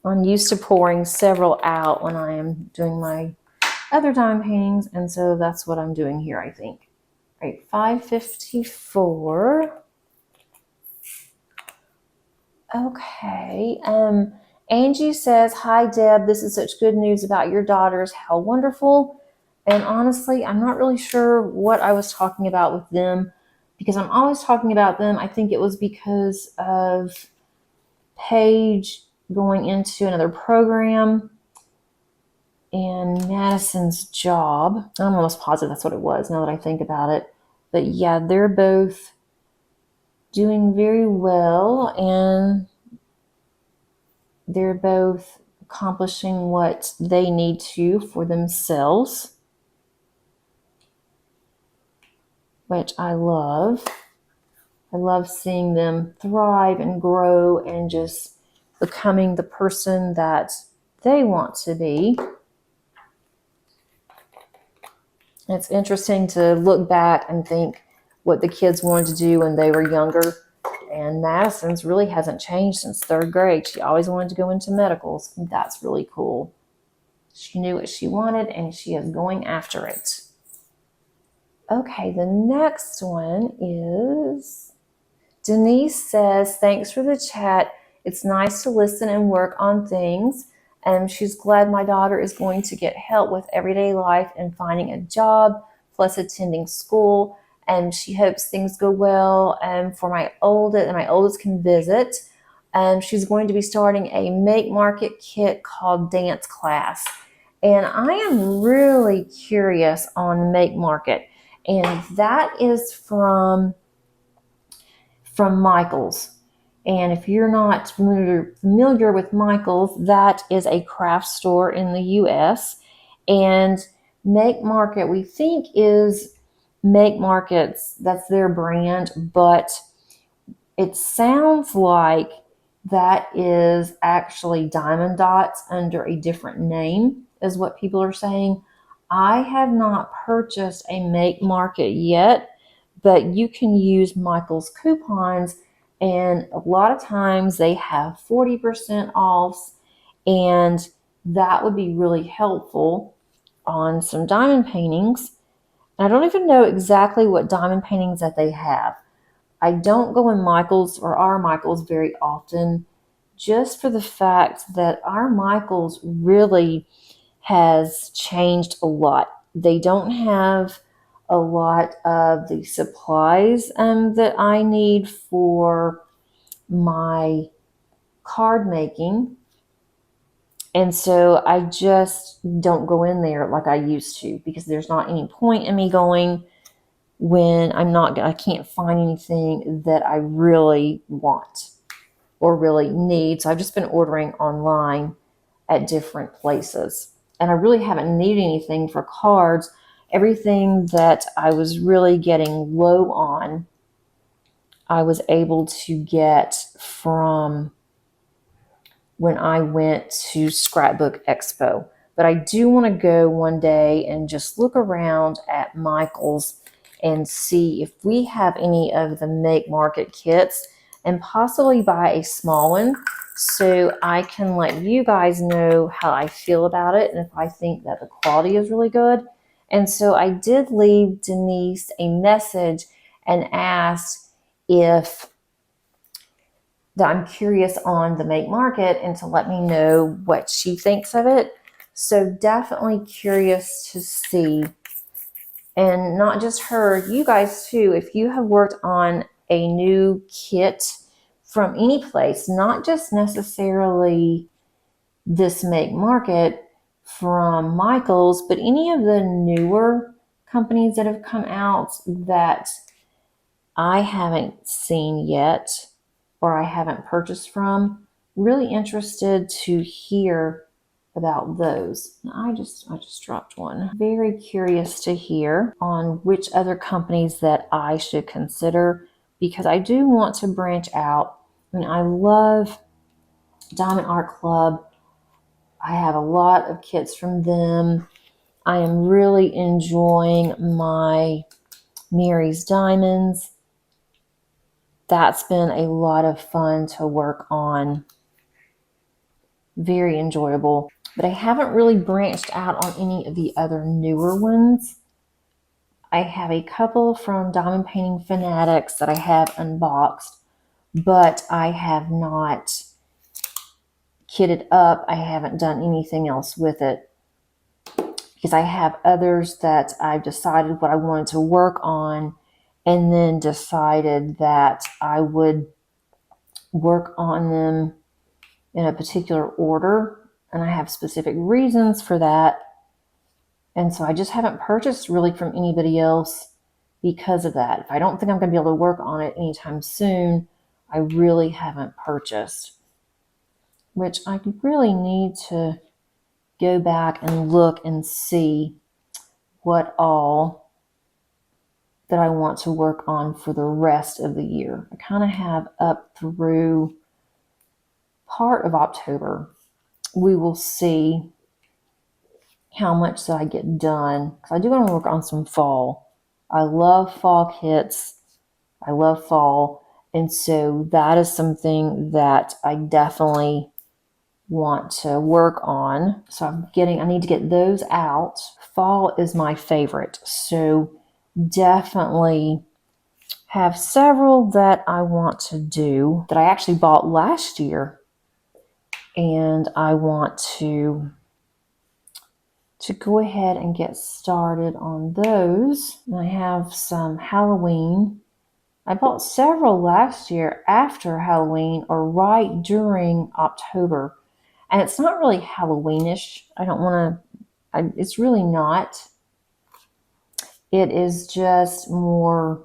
I'm used to pouring several out when I am doing my other diamond paintings, and so that's what I'm doing here, I think. All right, 554. Okay. Angie says, hi, Deb. This is such good news about your daughters. How wonderful. And honestly, I'm not really sure what I was talking about with them, because I'm always talking about them. I think it was because of Paige going into another program and Madison's job. I'm almost positive that's what it was now that I think about it. But yeah, they're both doing very well, and they're both accomplishing what they need to for themselves, which I love. I love seeing them thrive and grow and just becoming the person that they want to be. It's interesting to look back and think what the kids wanted to do when they were younger. And Madison's really hasn't changed since third grade. She always wanted to go into medicals. And that's really cool. She knew what she wanted and she is going after it. Okay, the next one is Denise says, thanks for the chat. It's nice to listen and work on things. And she's glad my daughter is going to get help with everyday life and finding a job, plus attending school. And she hopes things go well. And for my oldest can visit. She's going to be starting a make market kit called Dance Class. And I am really curious on make market. And that is from Michael's. And if you're not familiar with Michael's, that is a craft store in the US. And Make Market, we think, is Make Markets, that's their brand, but it sounds like that is actually Diamond Dots under a different name, is what people are saying. I have not purchased a Make Market yet, but you can use Michael's coupons, and a lot of times they have 40% off, and that would be really helpful on some diamond paintings. And I don't even know exactly what diamond paintings that they have. I don't go in Michael's or our Michael's very often, just for the fact that our Michaels really has changed a lot. They don't have a lot of the supplies that I need for my card making. And so I just don't go in there like I used to, because there's not any point in me going when I can't find anything that I really want or really need. So I've just been ordering online at different places. And I really haven't needed anything for cards. Everything that I was really getting low on, I was able to get from when I went to Scrapbook Expo. But I do want to go one day and just look around at Michael's and see if we have any of the Make Market kits, and possibly buy a small one so I can let you guys know how I feel about it and if I think that the quality is really good. And so I did leave Denise a message and asked if that I'm curious on the Make Market and to let me know what she thinks of it. So definitely curious to see. And not just her, you guys too, if you have worked on a new kit from any place, not just necessarily this Make Market from Michael's, but any of the newer companies that have come out that I haven't seen yet or I haven't purchased from, really interested to hear about those. I just dropped one. Very curious to hear on which other companies that I should consider, because I do want to branch out. I mean, I love Diamond Art Club. I have a lot of kits from them. I am really enjoying my Mary's Diamonds. That's been a lot of fun to work on. Very enjoyable. But I haven't really branched out on any of the other newer ones. I have a couple from Diamond Painting Fanatics that I have unboxed, but I have not kitted up. I haven't done anything else with it because I have others that I've decided what I wanted to work on, and then decided that I would work on them in a particular order, and I have specific reasons for that. And so I just haven't purchased really from anybody else because of that. If I don't think I'm going to be able to work on it anytime soon, I really haven't purchased, which I really need to go back and look and see what all that I want to work on for the rest of the year. I kind of have up through part of October. We will see how much that I get done, because I do want to work on some fall. I love fall kits. I love fall. And so that is something that I definitely want to work on. So I need to get those out. Fall is my favorite. So definitely have several that I want to do that I actually bought last year. And I want to go ahead and get started on those. And I have some Halloween. I bought several last year after Halloween or right during October. And it's not really Halloweenish. It's really not. It is just more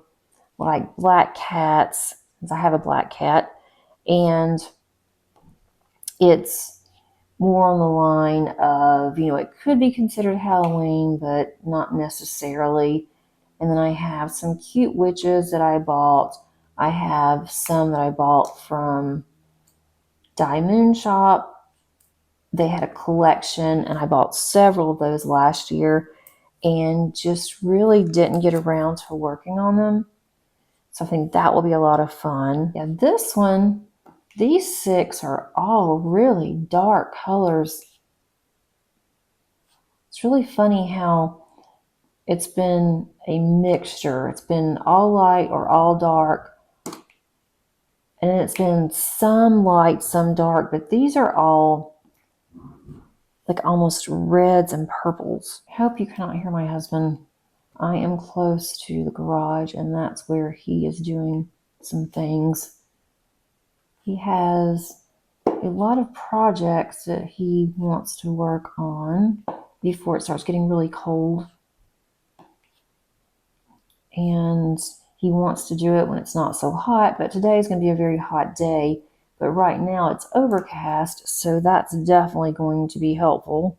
like black cats, because I have a black cat. And it's more on the line of, it could be considered Halloween, but not necessarily. And then I have some cute witches that I bought. I have some that I bought from Diamond Shop. They had a collection, and I bought several of those last year and just really didn't get around to working on them. So I think that will be a lot of fun. Yeah, this one, these 6 are all really dark colors. It's really funny how it's been a mixture. It's been all light or all dark. And it's been some light, some dark, but these are all like almost reds and purples. I hope you cannot hear my husband. I am close to the garage, and that's where he is doing some things. He has a lot of projects that he wants to work on before it starts getting really cold. And he wants to do it when it's not so hot, but today is going to be a very hot day. But right now it's overcast, so that's definitely going to be helpful.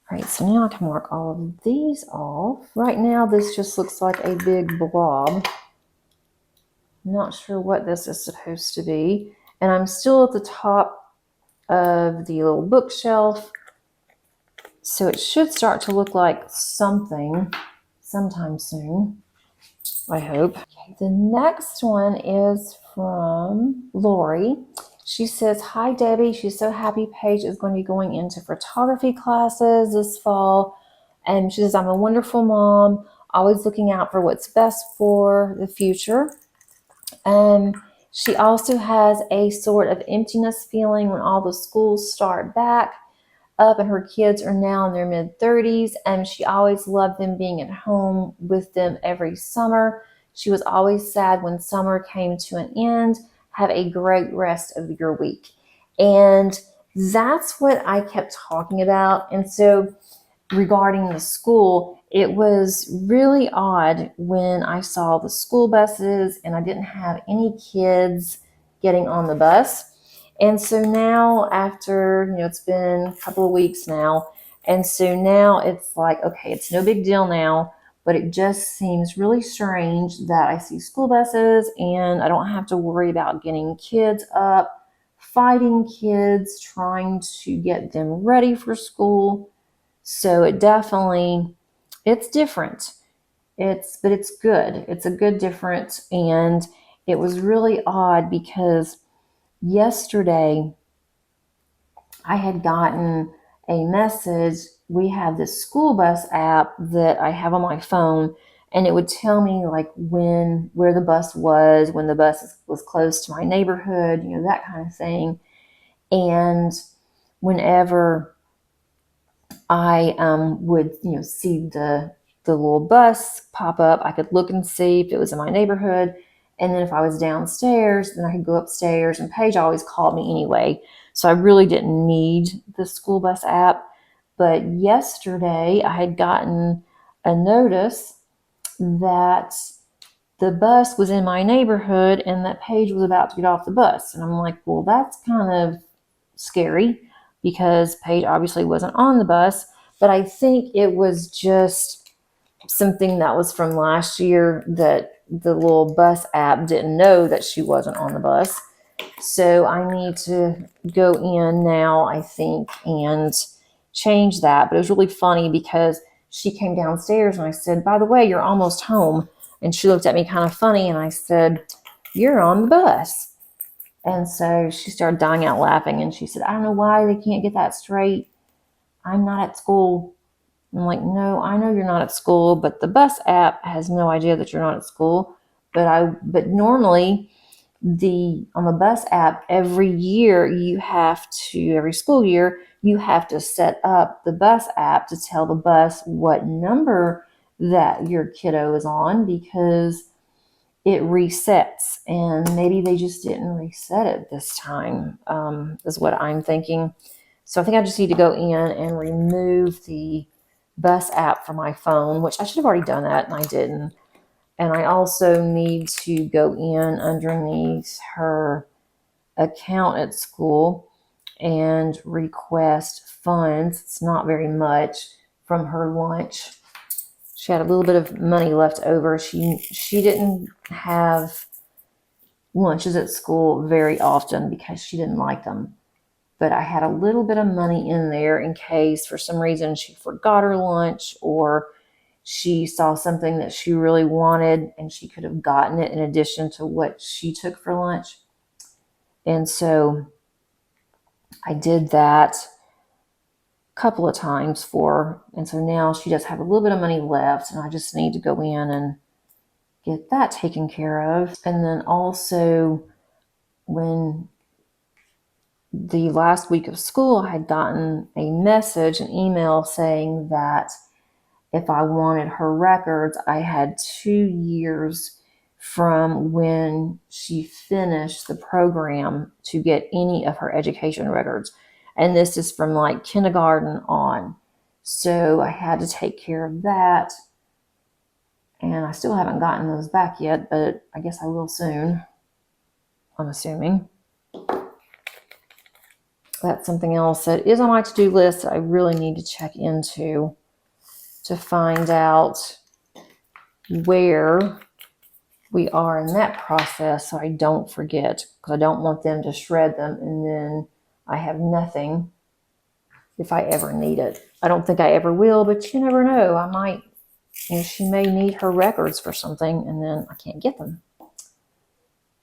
All right, so now I can mark all of these off. Right now this just looks like a big blob. Not sure what this is supposed to be. And I'm still at the top of the little bookshelf, so it should start to look like something sometime soon, I hope. Okay, the next one is from Lori. She says, "Hi Debbie, she's so happy Paige is going to be going into photography classes this fall. And she says, I'm a wonderful mom, always looking out for what's best for the future. She also has a sort of emptiness feeling when all the schools start back up and her kids are now in their mid-30s, and she always loved them being at home with them every summer. She was always sad when summer came to an end. Have a great rest of your week." And that's what I kept talking about. And so regarding the school, it was really odd when I saw the school buses and I didn't have any kids getting on the bus. And so now after, it's been a couple of weeks now, and so now it's like, okay, it's no big deal now, but it just seems really strange that I see school buses and I don't have to worry about getting kids up, fighting kids, trying to get them ready for school. So it's different. But it's good. It's a good difference. And it was really odd because yesterday I had gotten a message. We have this school bus app that I have on my phone, and it would tell me like where the bus was, when the bus was close to my neighborhood, that kind of thing. And whenever I would, see the little bus pop up, I could look and see if it was in my neighborhood. And then if I was downstairs, then I could go upstairs, and Paige always called me anyway. So I really didn't need the school bus app. But yesterday I had gotten a notice that the bus was in my neighborhood and that Paige was about to get off the bus. And I'm like, well, that's kind of scary because Paige obviously wasn't on the bus. But I think it was just something that was from last year that the little bus app didn't know that she wasn't on the bus. So I need to go in now, I think, and change that. But it was really funny because she came downstairs and I said, by the way, you're almost home. And she looked at me kind of funny and I said, you're on the bus. And so she started dying out laughing and she said, I don't know why they can't get that straight. I'm not at school. I'm like, no, I know you're not at school, but the bus app has no idea that you're not at school. But normally on the bus app, every school year, you have to set up the bus app to tell the bus what number that your kiddo is on, because it resets, and maybe they just didn't reset it this time, is what I'm thinking. So I think I just need to go in and remove the bus app from my phone, which I should have already done that and I didn't. And I also need to go in underneath her account at school and request funds. It's not very much from her lunch. She had a little bit of money left over. She didn't have lunches at school very often because she didn't like them. But I had a little bit of money in there in case for some reason she forgot her lunch or she saw something that she really wanted and she could have gotten it in addition to what she took for lunch. And so I did that a couple of times for her. And so now she does have a little bit of money left, and I just need to go in and get that taken care of. And then also when the last week of school, I had gotten a message, an email saying that if I wanted her records, I had 2 years from when she finished the program to get any of her education records. And this is from like kindergarten on. So I had to take care of that. And I still haven't gotten those back yet, but I guess I will soon, I'm assuming. That's something else that is on my to-do list that I really need to check into to find out where we are in that process so I don't forget, because I don't want them to shred them and then I have nothing if I ever need it. I don't think I ever will, but you never know. I might, she may need her records for something and then I can't get them.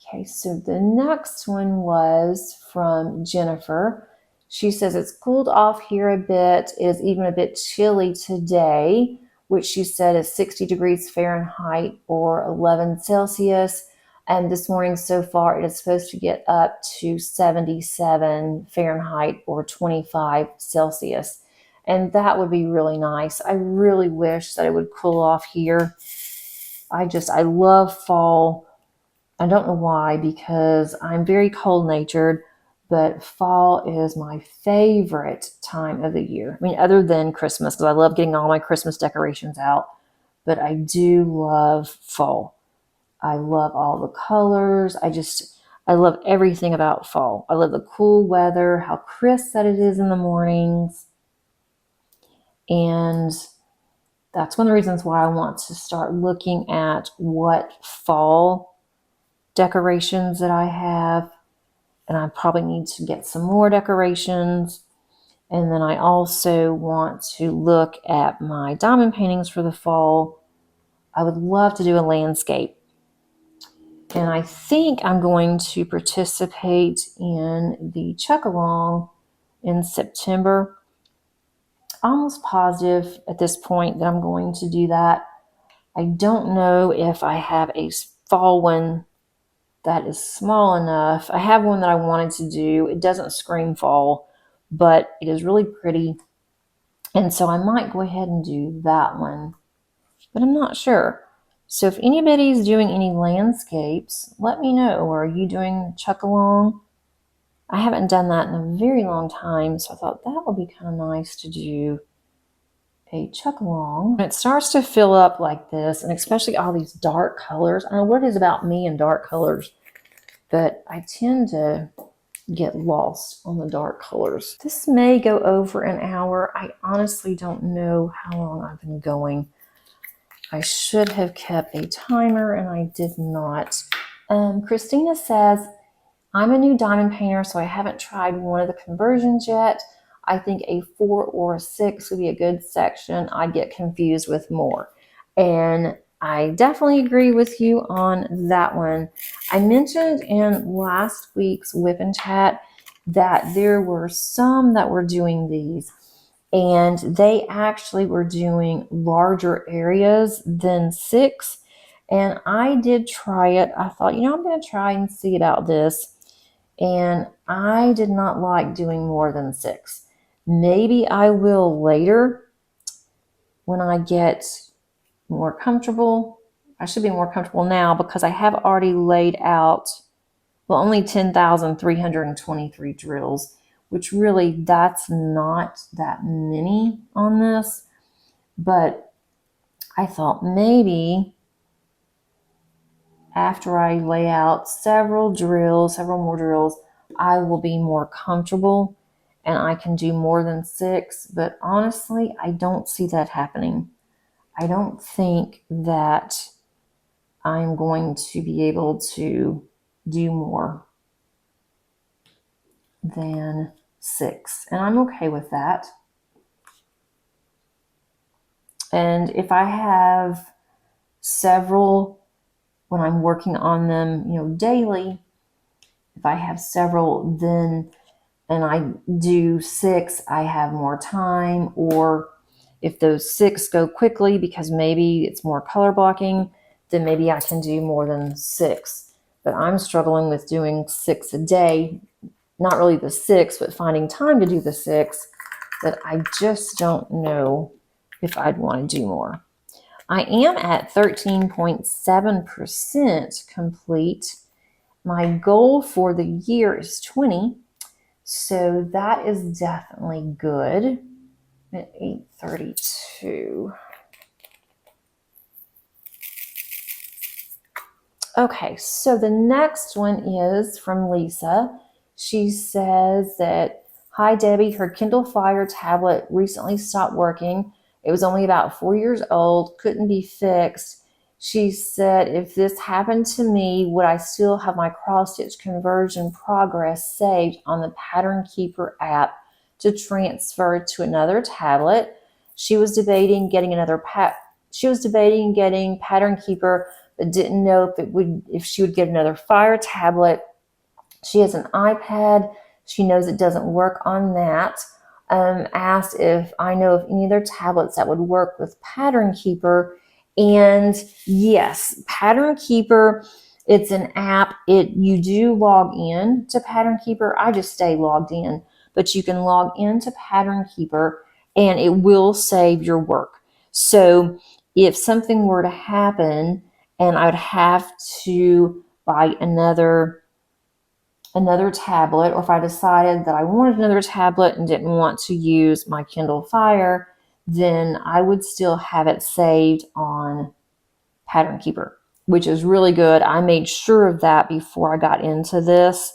Okay, so the next one was from Jennifer. She says it's cooled off here a bit. It is even a bit chilly today, which she said is 60 degrees Fahrenheit or 11 Celsius. And this morning so far, it is supposed to get up to 77 Fahrenheit or 25 Celsius. And that would be really nice. I really wish that it would cool off here. I love fall. I don't know why, because I'm very cold-natured, but fall is my favorite time of the year. I mean, other than Christmas, because I love getting all my Christmas decorations out, but I do love fall. I love all the colors. I love everything about fall. I love the cool weather, how crisp that it is in the mornings. And that's one of the reasons why I want to start looking at what fall decorations that I have, and I probably need to get some more decorations. And then I also want to look at my diamond paintings for the fall. I would love to do a landscape, and I think I'm going to participate in the chuck-along in September. Almost positive at this point that I'm going to do that. I don't know if I have a fall one that is small enough. I have one that I wanted to do. It doesn't scream fall, but it is really pretty. And so I might go ahead and do that one, but I'm not sure. So if anybody's doing any landscapes, let me know. Are you doing chuck-along? I haven't done that in a very long time, so I thought that would be kind of nice to do a chuck-along. When it starts to fill up like this, and especially all these dark colors, I don't know what it is about me and dark colors, but I tend to get lost on the dark colors. This may go over an hour. I honestly don't know how long I've been going. I should have kept a timer and I did not. Christina says, I'm a new diamond painter, so I haven't tried one of the conversions yet. I think a 4 or a 6 would be a good section. I get confused with more. And I definitely agree with you on that one. I mentioned in last week's WIP and Chat that there were some that were doing these, and they actually were doing larger areas than 6. And I did try it. I thought, I'm going to try and see about this. And I did not like doing more than 6. Maybe I will later when I get more comfortable. I should be more comfortable now because I have already laid out, well, only 10,323 drills, which really that's not that many on this. But I thought maybe after I lay out several more drills, I will be more comfortable and I can do more than 6. But honestly, I don't see that happening. I don't think that I'm going to be able to do more than 6. And I'm okay with that. And if I have several, when I'm working on them, daily, if I have several, then, and I do 6, I have more time. Or if those 6 go quickly because maybe it's more color blocking, then maybe I can do more than 6. But I'm struggling with doing 6 a day. Not really the 6, but finding time to do the 6. That I just don't know if I'd want to do more. I am at 13.7% complete. My goal for the year is 20. So that is definitely good. At 8:32. Okay, so the next one is from Lisa. She says that, hi Debbie, her Kindle Fire tablet recently stopped working. It was only about 4 years old, couldn't be fixed. She said, if this happened to me, would I still have my cross-stitch conversion progress saved on the Pattern Keeper app to transfer to another tablet? She was debating getting Pattern Keeper, but didn't know if she would get another Fire tablet. She has an iPad. She knows it doesn't work on that. Asked if I know of any other tablets that would work with Pattern Keeper. And yes, Pattern Keeper, it's an app. You do log in to Pattern Keeper. I just stay logged in, but you can log into Pattern Keeper and it will save your work. So if something were to happen and I would have to buy another tablet, or if I decided that I wanted another tablet and didn't want to use my Kindle Fire, then I would still have it saved on Pattern Keeper, which is really good. I made sure of that before I got into this,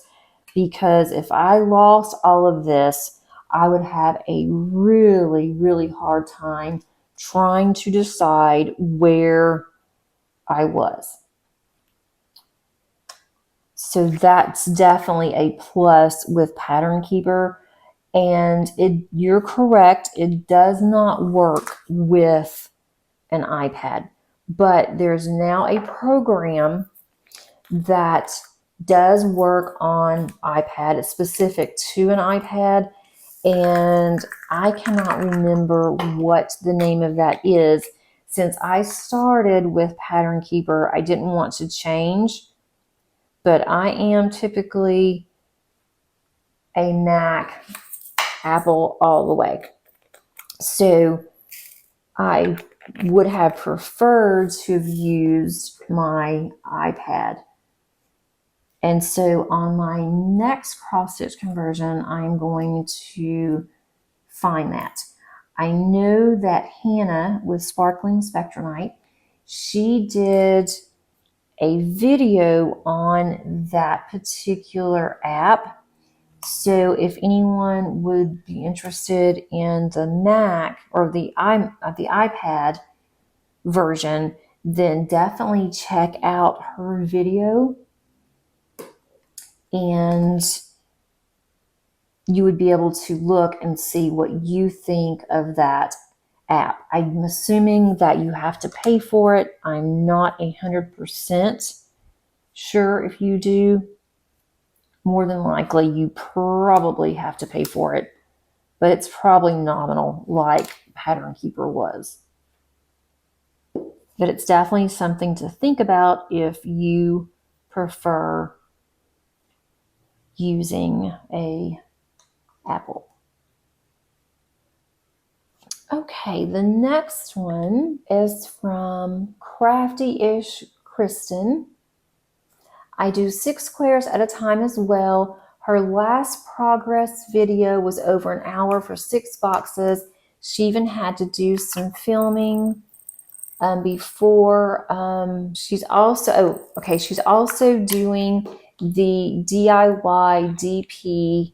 because if I lost all of this, I would have a really, really hard time trying to decide where I was. So that's definitely a plus with Pattern Keeper. And you're correct, it does not work with an iPad. But there's now a program that does work on iPad. It's specific to an iPad. And I cannot remember what the name of that is. Since I started with Pattern Keeper, I didn't want to change. But I am typically a Mac, Apple all the way. So I would have preferred to have used my iPad. And so on my next cross-stitch conversion, I'm going to find that. I know that Hannah with Sparkling Spectronite, she did a video on that particular app. So if anyone would be interested in the Mac or the iPad version, then definitely check out her video, and you would be able to look and see what you think of that app. I'm assuming that you have to pay for it. I'm not 100% sure if you do. More than likely, you probably have to pay for it, but it's probably nominal like Pattern Keeper was. But it's definitely something to think about if you prefer using a Apple. Okay, the next one is from Crafty Kristen. I do 6 squares at a time as well. Her last progress video was over an hour for 6 boxes. She even had to do some filming before. She's also doing the DIY DP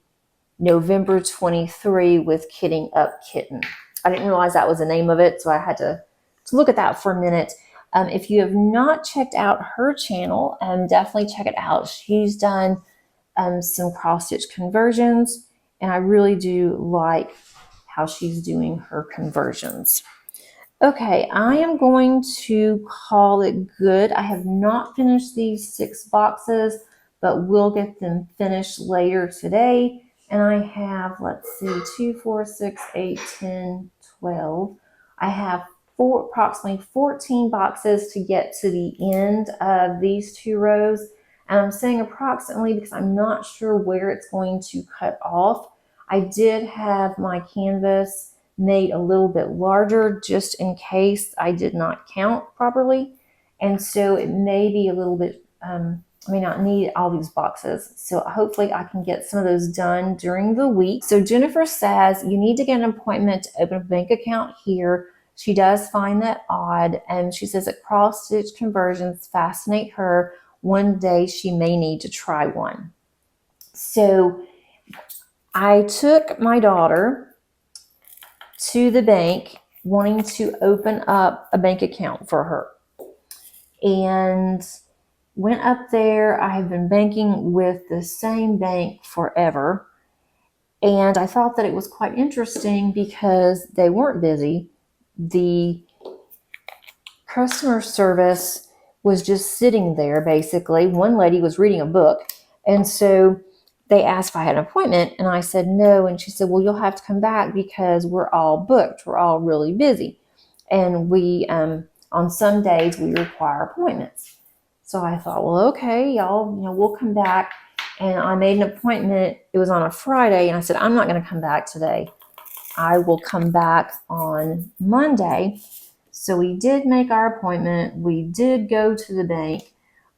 November 23 with Kitting Up Kitten. I didn't realize that was the name of it, so I had to look at that for a minute. If you have not checked out her channel, definitely check it out. She's done some cross-stitch conversions, and I really do like how she's doing her conversions. Okay, I am going to call it good. I have not finished these 6 boxes, but we'll get them finished later today. And I have, let's see, 2, 4, 6, 8, 10, 12. I have approximately 14 boxes to get to the end of these 2 rows. And I'm saying approximately because I'm not sure where it's going to cut off. I did have my canvas made a little bit larger just in case I did not count properly. And so it may be a little bit, I may not need all these boxes. So hopefully I can get some of those done during the week. So Jennifer says you need to get an appointment to open a bank account here. She does find that odd. And she says that cross stitch conversions fascinate her. One day she may need to try one. So I took my daughter to the bank wanting to open up a bank account for her. And went up there. I have been banking with the same bank forever. And I thought that it was quite interesting because they weren't busy. The customer service was just sitting there basically. One lady was reading a book. And so they asked if I had an appointment and I said no. And she said, well, you'll have to come back because we're all booked. We're all really busy. And we, on some days we require appointments. So I thought, well, okay, y'all, we'll come back. And I made an appointment. It was on a Friday. And I said, I'm not going to come back today. I will come back on Monday. So we did make our appointment. We did go to the bank,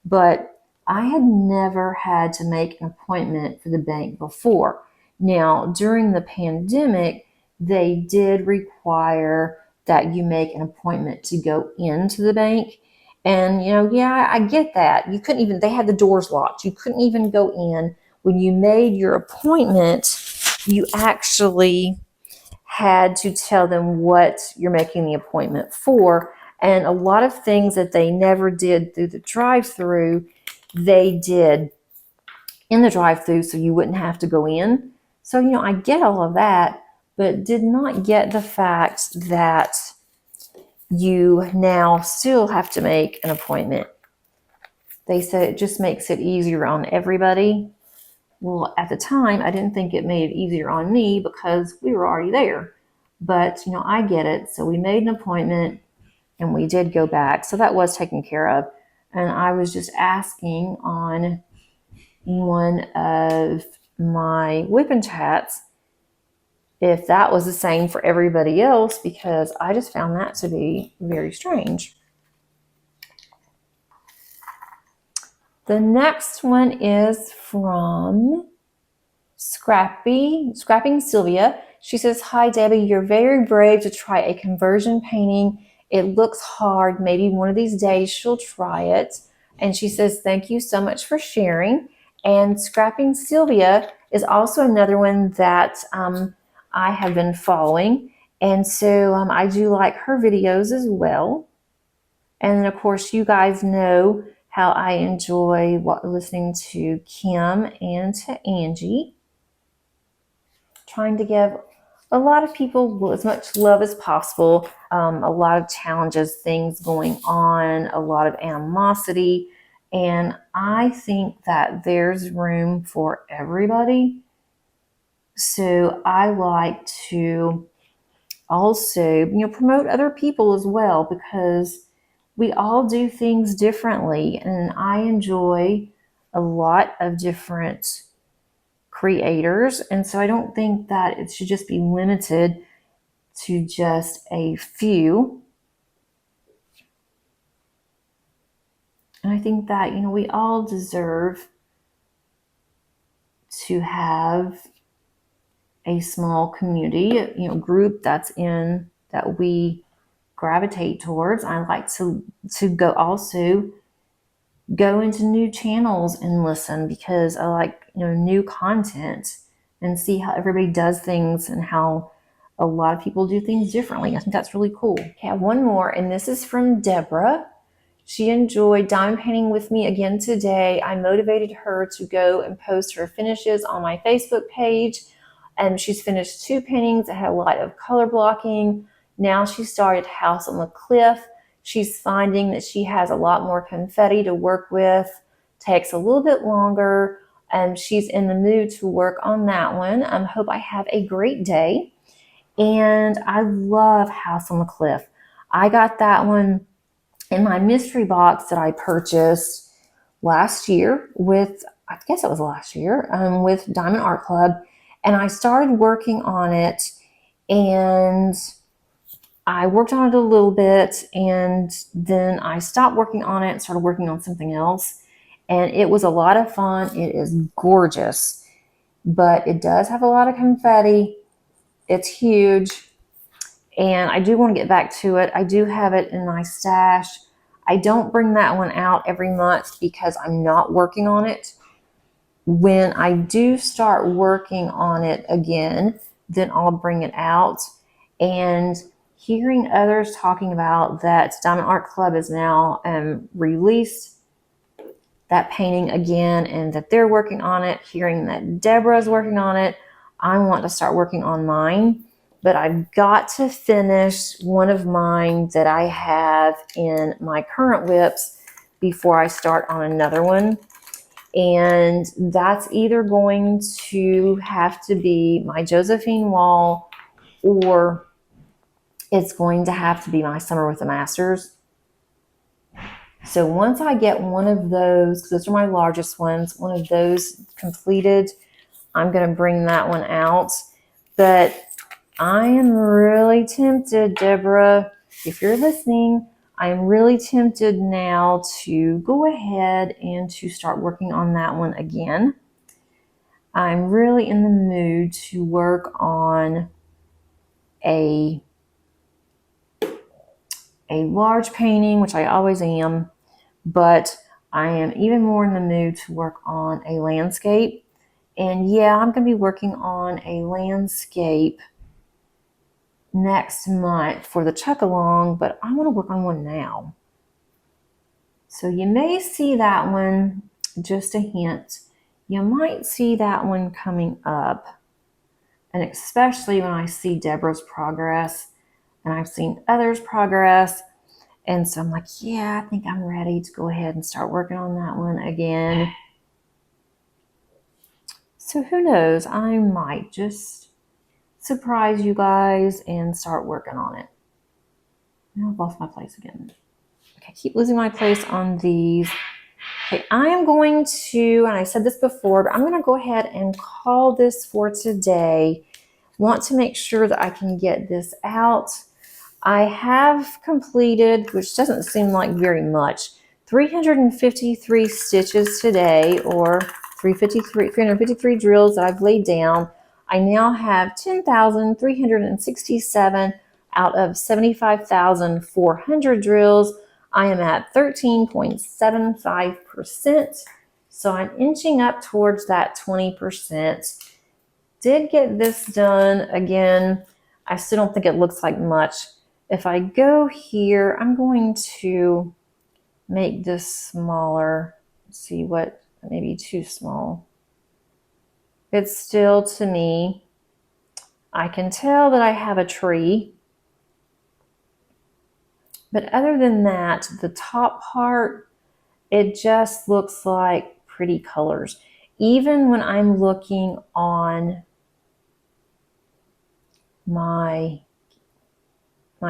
but I had never had to make an appointment for the bank before. Now, during the pandemic, they did require that you make an appointment to go into the bank. And, yeah, I get that. You couldn't even, they had the doors locked. You couldn't even go in. When you made your appointment, you actually had to tell them what you're making the appointment for. And a lot of things that they never did through the drive-through, they did in the drive-through so you wouldn't have to go in. So, I get all of that, but did not get the fact that you now still have to make an appointment. They said it just makes it easier on everybody. Well, at the time, I didn't think it made it easier on me because we were already there. But, I get it. So we made an appointment and we did go back. So that was taken care of. And I was just asking on one of my whipping chats if that was the same for everybody else, because I just found that to be very strange. The next one is from Scrapping Sylvia. She says, hi, Debbie, you're very brave to try a conversion painting. It looks hard. Maybe one of these days she'll try it. And she says, thank you so much for sharing. And Scrapping Sylvia is also another one that I have been following. And so I do like her videos as well. And then, of course, you guys know how I enjoy listening to Kim and to Angie. Trying to give a lot of people as much love as possible. A lot of challenges, things going on, a lot of animosity. And I think that there's room for everybody. So I like to also, promote other people as well, because we all do things differently. And I enjoy a lot of different creators. And so I don't think that it should just be limited to just a few. And I think that, we all deserve to have a small community, group that we gravitate towards. I like to go into new channels and listen, because I like, new content and see how everybody does things and how a lot of people do things differently. I think that's really cool. Okay, I have one more, and this is from Deborah. She enjoyed diamond painting with me again today. I motivated her to go and post her finishes on my Facebook page. And she's finished 2 paintings that had a lot of color blocking. Now she started House on the Cliff. She's finding that she has a lot more confetti to work with. Takes a little bit longer. And she's in the mood to work on that one. I hope I have a great day. And I love House on the Cliff. I got that one in my mystery box that I purchased last year with, I guess it was last year, with Diamond Art Club. And I started working on it, and I worked on it a little bit, and then I stopped working on it and started working on something else. And it was a lot of fun. It is gorgeous, but it does have a lot of confetti. It's huge. And I do want to get back to it. I do have it in my stash. I don't bring that one out every month because I'm not working on it. When I do start working on it again, then I'll bring it out. And hearing others talking about that Diamond Art Club is now released that painting again and that they're working on it, hearing that Deborah's working on it, I want to start working on mine. But I've got to finish one of mine that I have in my current WIPs before I start on another one. And that's either going to have to be my Josephine wall, or it's going to have to be my Summer with the Masters. So once I get one of those, those are my largest ones, one of those completed, I'm going to bring that one out. But I am really tempted, Deborah, if you're listening, I'm really tempted now to go ahead and to start working on that one again. I'm really in the mood to work on a large painting, which I always am, but I am even more in the mood to work on a landscape. And yeah, I'm going to be working on a landscape next month for the chuck along, but I want to work on one now. So you may see that one, just a hint, you might see that one coming up. And especially when I see Deborah's progress and I've seen others' progress. And so I'm like, yeah, I think I'm ready to go ahead and start working on that one again. So who knows, I might just surprise you guys and start working on it. Now I've lost my place again. Okay, I keep losing my place on these. Okay, I am going to, and I said this before, but I'm going to go ahead and call this for today. Want to make sure that I can get this out. I have completed, which doesn't seem like very much, 353 stitches today, or 353 drills that I've laid down. I now have 10,367 out of 75,400 drills. I am at 13.75%, so I'm inching up towards that 20%. Did get this done again. I still don't think it looks like much. If I go here, I'm going to make this smaller. Let's see what, maybe too small. It's still, to me, I can tell that I have a tree. But other than that, the top part, it just looks like pretty colors. Even when I'm looking on my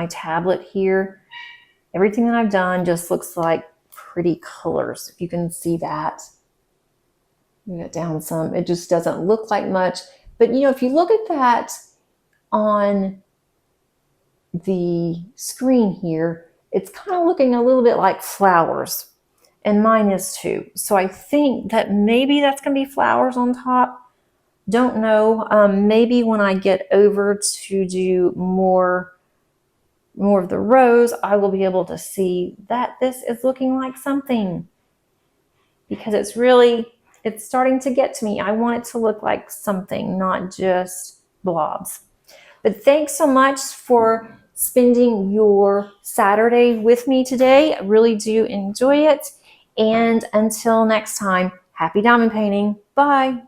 tablet here, everything that I've done just looks like pretty colors. If you can see that, move it down some. It just doesn't look like much. But you know, if you look at that on the screen here, it's kind of looking a little bit like flowers, and mine is too. So I think that maybe that's going to be flowers on top. Don't know. Maybe when I get over to do more of the rows, I will be able to see that this is looking like something, because it's starting to get to me. I want it to look like something, not just blobs. But thanks so much for spending your Saturday with me today. I really do enjoy it. And until next time, happy diamond painting. Bye.